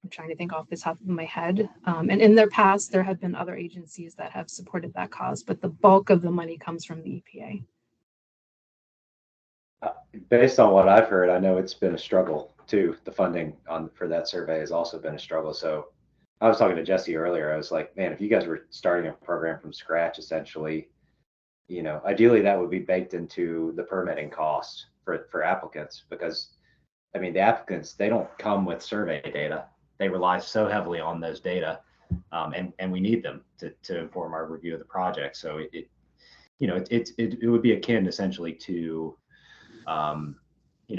I'm trying to think off the top of my head. And in their past, there have been other agencies that have supported that cause, but the bulk of the money comes from the EPA. Based on what I've heard, I know it's been a struggle too. The funding for that survey has also been a struggle. So I was talking to Jesse earlier. I was like, man, if you guys were starting a program from scratch, essentially, you know, ideally that would be baked into the permitting cost for applicants, because I mean, the applicants, they don't come with survey data. They rely so heavily on those data, and we need them to inform our review of the project. So it would be akin essentially to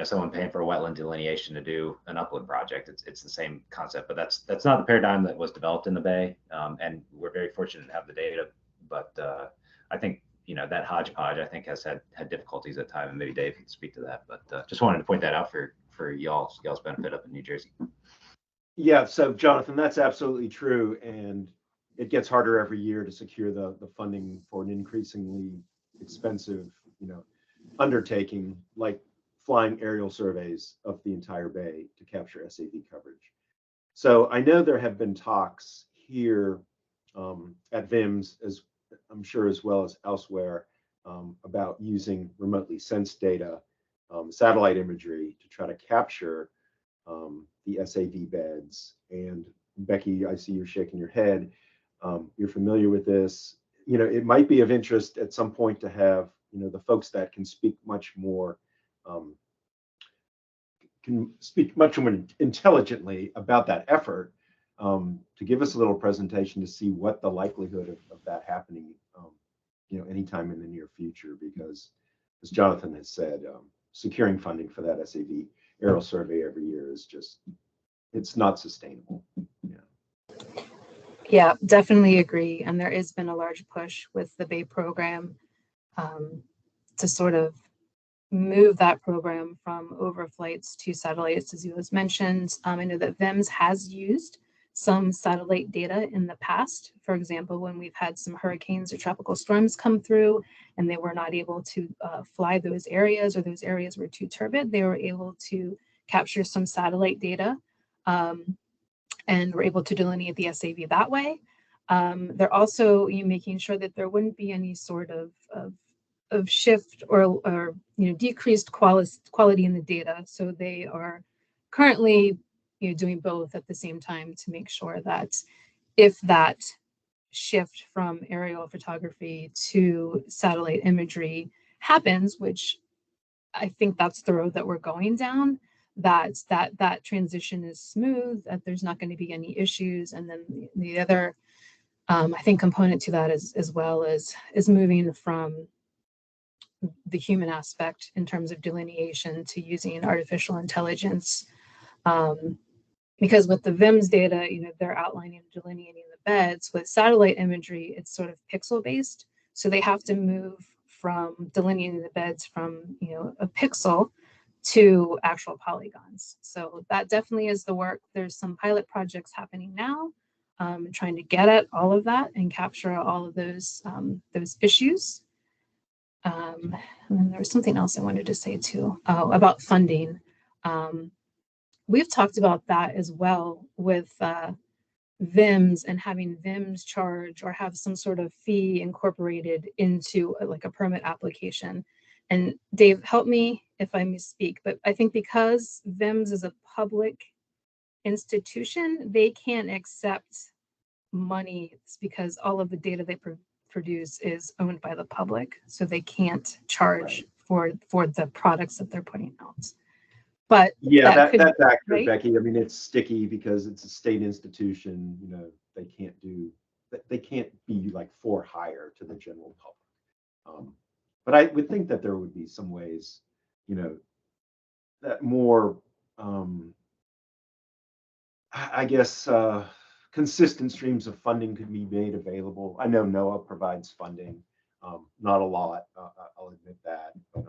someone paying for a wetland delineation to do an upland project. It's the same concept, but that's not the paradigm that was developed in the Bay. And we're very fortunate to have the data, but I think that hodgepodge, I think, has had difficulties at times, and maybe Dave can speak to that. But just wanted to point that out for y'all's benefit up in New Jersey. Yeah, so Jonathan, that's absolutely true, and it gets harder every year to secure the funding for an increasingly expensive, undertaking like flying aerial surveys of the entire Bay to capture SAV coverage. So I know there have been talks here at VIMS, as I'm sure as well as elsewhere, about using remotely sensed data, satellite imagery, to try to capture the SAV beds. And Becky, I see you're shaking your head. You're familiar with this. It might be of interest at some point to have the folks that can speak much more intelligently about that effort, to give us a little presentation to see what the likelihood of that happening anytime in the near future, because as Jonathan has said, securing funding for that SAV aerial survey every year is just, it's not sustainable. Yeah, definitely agree. And there has been a large push with the Bay program to sort of move that program from overflights to satellites, as you was mentioned. I know that VIMS has used some satellite data in the past. For example, when we've had some hurricanes or tropical storms come through and they were not able to fly those areas, or those areas were too turbid, they were able to capture some satellite data and were able to delineate the SAV that way. They're also making sure that there wouldn't be any sort of shift or decreased quality in the data. So they are currently doing both at the same time to make sure that if that shift from aerial photography to satellite imagery happens, which I think that's the road that we're going down, that transition is smooth, that there's not going to be any issues. And then the other I think component to that as well is moving from the human aspect in terms of delineation to using artificial intelligence. Because with the VIMS data, they're outlining and delineating the beds. With satellite imagery, it's sort of pixel based. So they have to move from delineating the beds from, a pixel to actual polygons. So that definitely is the work. There's some pilot projects happening now, trying to get at all of that and capture all of those issues. And then there was something else I wanted to say too, about funding. We've talked about that as well with VIMS, and having VIMS charge or have some sort of fee incorporated into like a permit application. And Dave, help me if I misspeak, but I think because VIMS is a public institution, they can't accept money. It's because all of the data they produce is owned by the public, so they can't charge for the products that they're putting out. But yeah, that's accurate, right? Becky. I mean, it's sticky because it's a state institution. They can't be like for hire to the general public. But I would think that there would be some ways, that more, I guess, consistent streams of funding could be made available. I know NOAA provides funding. Not a lot, I'll admit that. But,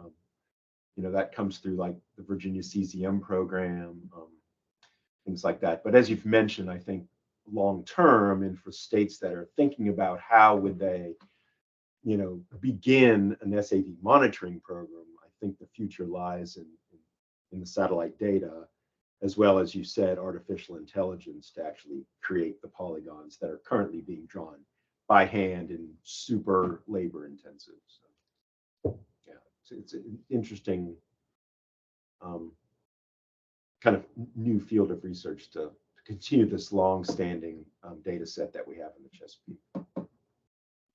that comes through like the Virginia CZM program, things like that. But as you've mentioned, I think long term, and for states that are thinking about how would they, begin an SAV monitoring program, I think the future lies in the satellite data, as well as you said, artificial intelligence to actually create the polygons that are currently being drawn by hand and super labor intensive. So, yeah, it's an interesting kind of new field of research to continue this long-standing data set that we have in the Chesapeake.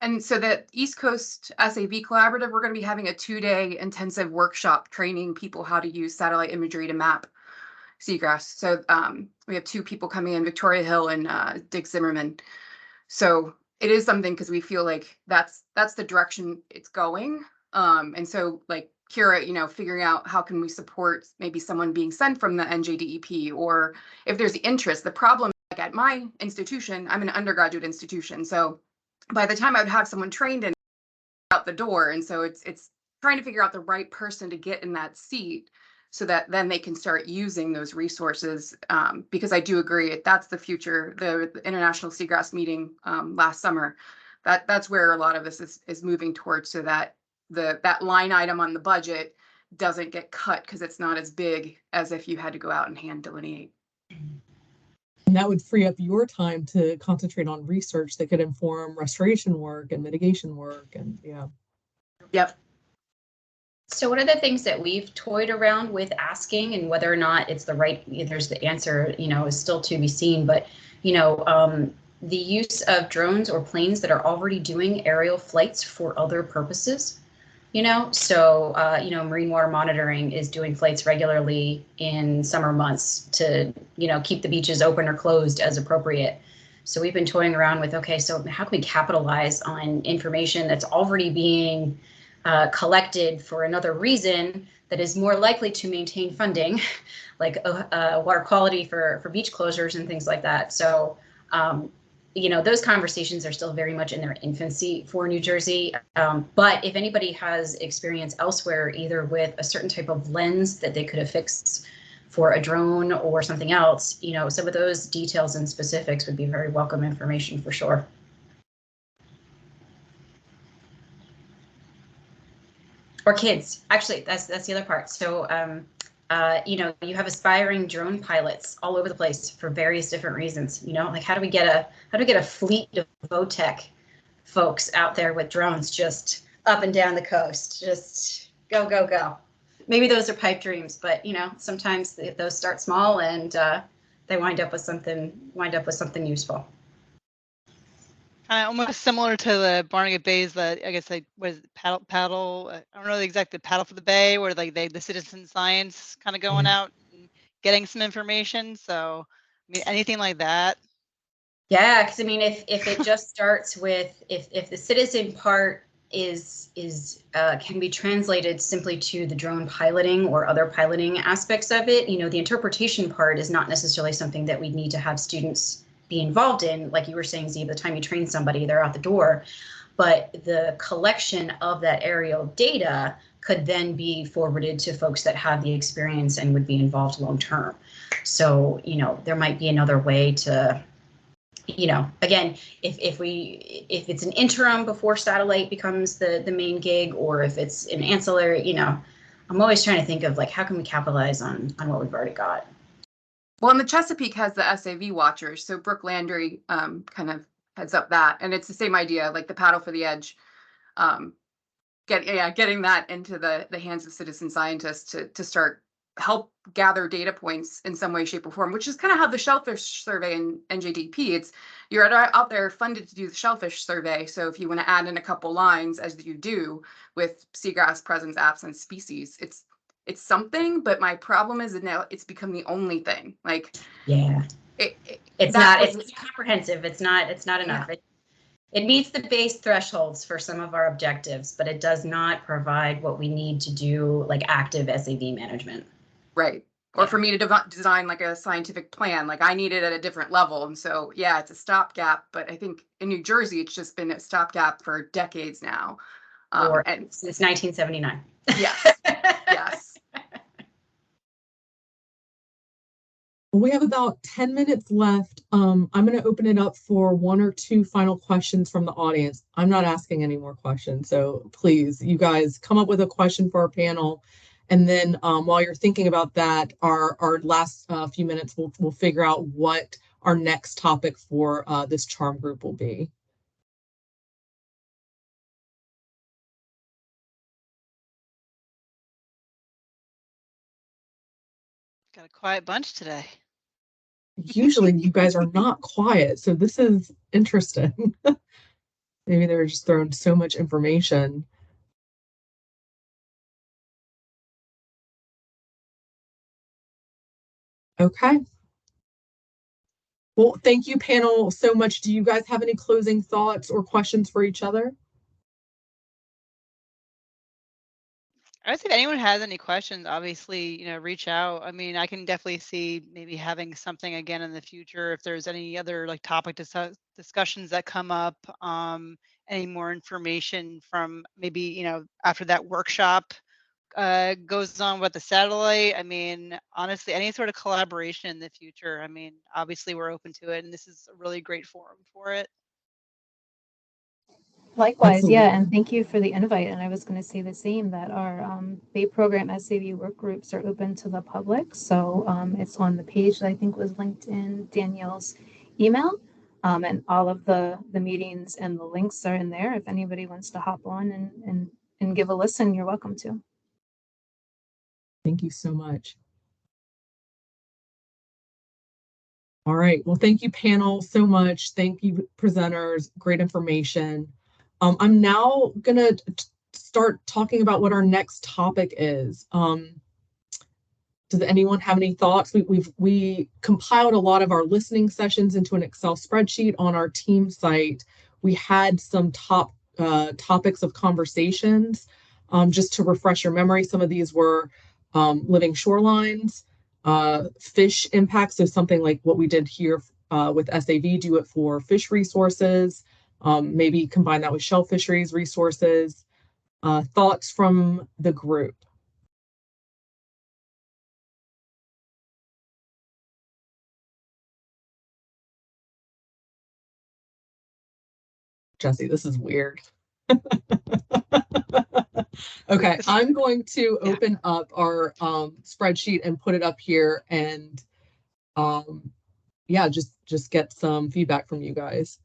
And so the East Coast SAV Collaborative, we're going to be having a 2-day intensive workshop training people how to use satellite imagery to map seagrass. So we have 2 people coming in, Victoria Hill and Dick Zimmerman. So it is something because we feel like that's the direction it's going. And so like Kira, figuring out how can we support maybe someone being sent from the NJDEP, or if there's interest. The problem, like at my institution, I'm an undergraduate institution. So by the time I would have someone trained in out the door, and so it's trying to figure out the right person to get in that seat so that then they can start using those resources, because I do agree that's the future. The International Seagrass meeting last summer, that's where a lot of this is moving towards, so that that line item on the budget doesn't get cut because it's not as big as if you had to go out and hand delineate. And that would free up your time to concentrate on research that could inform restoration work and mitigation work. And yeah. Yep. So one of the things that we've toyed around with asking, and whether or not it's the right, there's the answer, is still to be seen, but, the use of drones or planes that are already doing aerial flights for other purposes, so, marine water monitoring is doing flights regularly in summer months to, keep the beaches open or closed as appropriate. So we've been toying around with, okay, so how can we capitalize on information that's already being collected for another reason that is more likely to maintain funding, like water quality for beach closures and things like that. So, those conversations are still very much in their infancy for New Jersey. But if anybody has experience elsewhere, either with a certain type of lens that they could affix for a drone or something else, some of those details and specifics would be very welcome information for sure. Or kids, actually, that's the other part. So, you have aspiring drone pilots all over the place for various different reasons. Like how do we get a fleet of VOTEC folks out there with drones just up and down the coast, just go, go, go. Maybe those are pipe dreams, but sometimes those start small and they wind up with something useful. Kind of almost similar to the Barnegat Bays, I guess was paddle. I don't know the exact paddle for the bay, where like the citizen science kind of going out and getting some information. So anything like that. Yeah, because if it just starts with if the citizen part is can be translated simply to the drone piloting or other piloting aspects of it, the interpretation part is not necessarily something that we need to have students be involved in. Like you were saying, Z, by the time you train somebody, they're out the door. But the collection of that aerial data could then be forwarded to folks that have the experience and would be involved long term. So, there might be another way to, again, if it's an interim before satellite becomes the main gig, or if it's an ancillary, I'm always trying to think of like, how can we capitalize on what we've already got? Well, and the Chesapeake has the SAV watchers. So Brooke Landry kind of heads up that. And it's the same idea, like the paddle for the edge, getting that into the hands of citizen scientists to start help gather data points in some way, shape, or form, which is kind of how the shellfish survey in NJDP, you're out there funded to do the shellfish survey. So if you want to add in a couple lines, as you do with seagrass presence, absence, species, it's something, but my problem is that now it's become the only thing. Like, yeah, it's comprehensive. It's not enough. Yeah. It meets the base thresholds for some of our objectives, but it does not provide what we need to do like active SAV management. Right. Or for me to design like a scientific plan, like I need it at a different level. And so, yeah, it's a stopgap, but I think in New Jersey, it's just been a stopgap for decades now. And Since 1979. yes, yes. We have about 10 minutes left. I'm going to open it up for one or two final questions from the audience. I'm not asking any more questions, so please, you guys come up with a question for our panel. And then while you're thinking about that, our last few minutes, we'll figure out what our next topic for this CHARRM group will be. Got a quiet bunch today. Usually you guys are not quiet, so this is interesting. Maybe they're just throwing so much information. Okay. Well, thank you, panel, so much. Do you guys have any closing thoughts or questions for each other? I would say if anyone has any questions, obviously, reach out. I mean, I can definitely see maybe having something again in the future if there's any other like topic discussions that come up, any more information from maybe, after that workshop goes on with the satellite. I mean, honestly, any sort of collaboration in the future, I mean, obviously we're open to it, and this is a really great forum for it. Likewise, Absolutely. yeah, and thank you for the invite. And I was going to say the same, that our Bay program SAV work groups are open to the public. So it's on the page that I think was linked in Danielle's email. And all of the meetings and the links are in there. If anybody wants to hop on and give a listen, you're welcome to. Thank you so much. All right. Well, thank you, panel, so much. Thank you, presenters. Great information. I'm now going to start talking about what our next topic is. Does anyone have any thoughts? We compiled a lot of our listening sessions into an Excel spreadsheet on our team site. We had some topics of conversations. Just to refresh your memory, some of these were living shorelines, fish impacts, so something like what we did here with SAV, do it for fish resources, maybe combine that with shell fisheries resources. Thoughts from the group? Jesse, this is weird. Okay, I'm going to open up our spreadsheet and put it up here, and yeah, just get some feedback from you guys.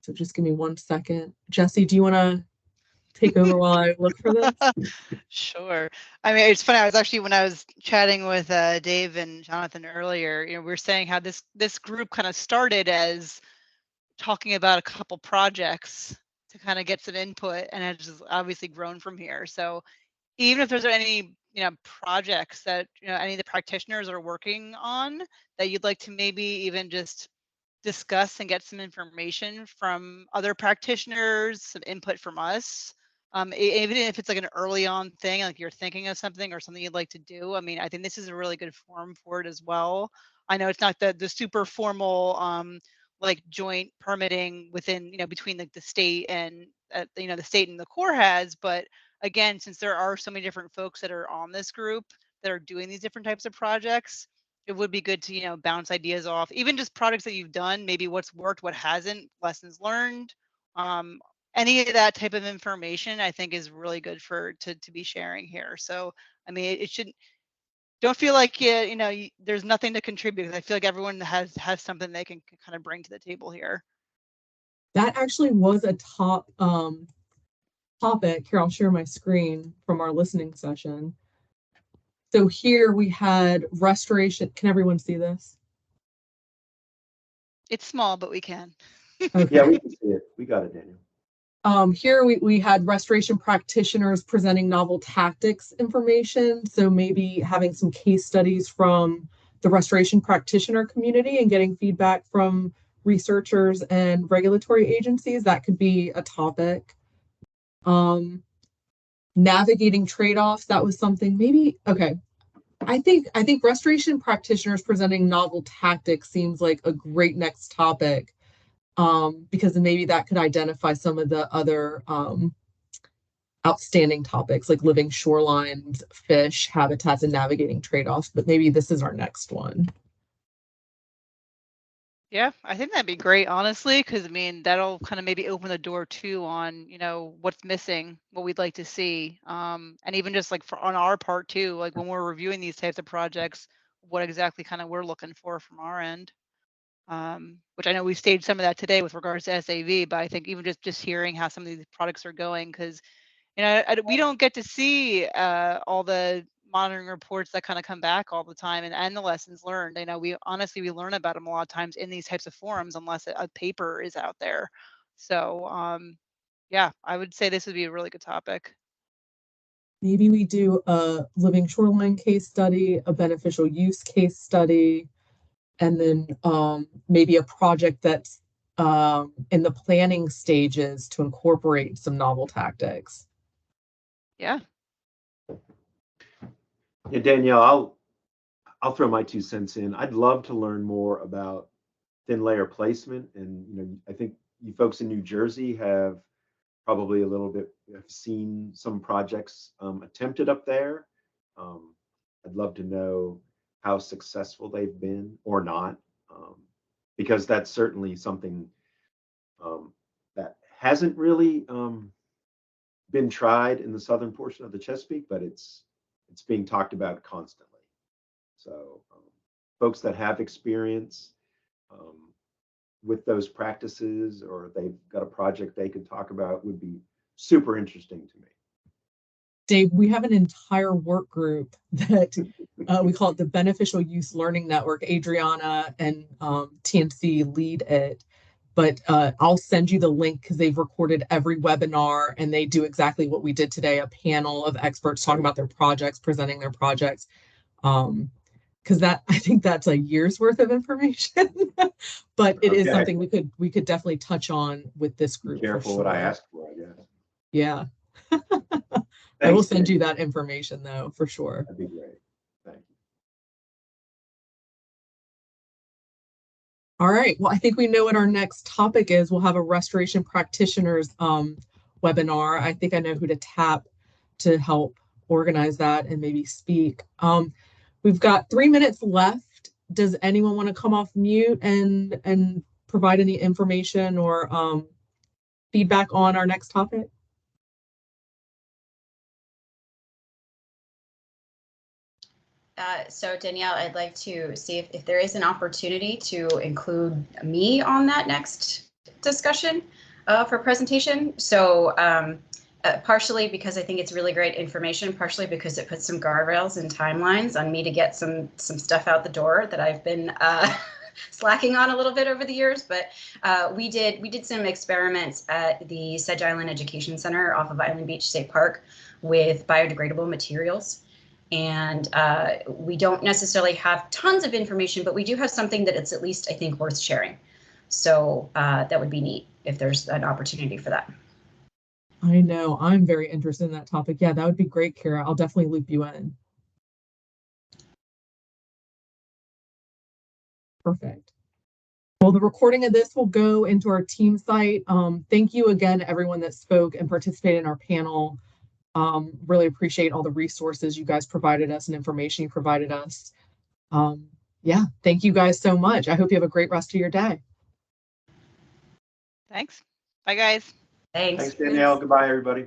So just give me 1 second. Jesse, do you want to take over while I look for this? Sure. I mean, it's funny. When I was chatting with Dave and Jonathan earlier, we were saying how this group kind of started as talking about a couple projects to kind of get some input, and it's just obviously grown from here. So even if there's any projects that any of the practitioners are working on that you'd like to maybe even just discuss and get some information from other practitioners, some input from us, even if it's like an early on thing, like you're thinking of something or something you'd like to do. I mean, I think this is a really good forum for it as well. I know it's not the super formal like joint permitting within between the state and the state and the Corps has, but again, since there are so many different folks that are on this group that are doing these different types of projects, it would be good to bounce ideas off, even just projects that you've done, maybe what's worked, what hasn't, lessons learned, any of that type of information I think is really good to be sharing here. So I mean, it shouldn't, don't feel like there's nothing to contribute. I feel like everyone has something they can kind of bring to the table here. That actually was a top topic. Here, I'll share my screen from our listening session. So here we had restoration. Can everyone see this? It's small, but we can. Okay. Yeah, we can see it. We got it, Daniel. Here we had restoration practitioners presenting novel tactics information. So maybe having some case studies from the restoration practitioner community and getting feedback from researchers and regulatory agencies. That could be a topic. Navigating trade-offs, that was something maybe, okay. I think restoration practitioners presenting novel tactics seems like a great next topic. because maybe that could identify some of the other outstanding topics like living shorelines, fish, habitats, and navigating trade-offs. But maybe this is our next one. Yeah, I think that'd be great, honestly, because I mean, that'll kind of maybe open the door too on, what's missing, what we'd like to see. And even just like on our part too, like when we're reviewing these types of projects, what exactly kind of we're looking for from our end. Which I know we staged some of that today with regards to SAV, but I think even just hearing how some of these products are going, because we don't get to see all the monitoring reports that kind of come back all the time and the lessons learned. We learn about them a lot of times in these types of forums unless a paper is out there. So yeah, I would say this would be a really good topic. Maybe we do a living shoreline case study, a beneficial use case study, and then maybe a project that's in the planning stages to incorporate some novel tactics. Yeah. Yeah, Danielle, I'll throw my 2 cents in. I'd love to learn more about thin layer placement, and I think you folks in New Jersey have probably a little bit have seen some projects attempted up there. I'd love to know how successful they've been or not, because that's certainly something that hasn't really been tried in the southern portion of the Chesapeake, but it's being talked about constantly. So folks that have experience with those practices, or they've got a project they could talk about, would be super interesting to me. Dave, we have an entire work group that we call it the Beneficial Use Learning Network. Adriana and TNC lead it. But I'll send you the link because they've recorded every webinar and they do exactly what we did today, a panel of experts talking about their projects, presenting their projects. Because I think that's a year's worth of information, but it is something we could definitely touch on with this group. Be careful for sure. what I ask for, I guess. Yeah. Thanks, I will send Dan. you that information though, for sure. That'd be great. Thank you. All right. Well, I think we know what our next topic is. We'll have a restoration practitioners webinar. I think I know who to tap to help organize that and maybe speak. We've got 3 minutes left. Does anyone want to come off mute and provide any information or feedback on our next topic? So Danielle, I'd like to see if there is an opportunity to include me on that next discussion for presentation. So partially because I think it's really great information, partially because it puts some guardrails and timelines on me to get some stuff out the door that I've been slacking on a little bit over the years. But we did some experiments at the Sedge Island Education Center off of Island Beach State Park with biodegradable materials. And we don't necessarily have tons of information, but we do have something that it's at least, I think, worth sharing. So that would be neat if there's an opportunity for that. I know. I'm very interested in that topic. Yeah, that would be great, Kara. I'll definitely loop you in. Perfect. Well, the recording of this will go into our team site. Thank you again, everyone that spoke and participated in our panel. Really appreciate all the resources you guys provided us and information you provided us. Yeah, thank you guys so much. I hope you have a great rest of your day. Thanks. Bye, guys. Thanks. Thanks, Danielle. Goodbye, everybody.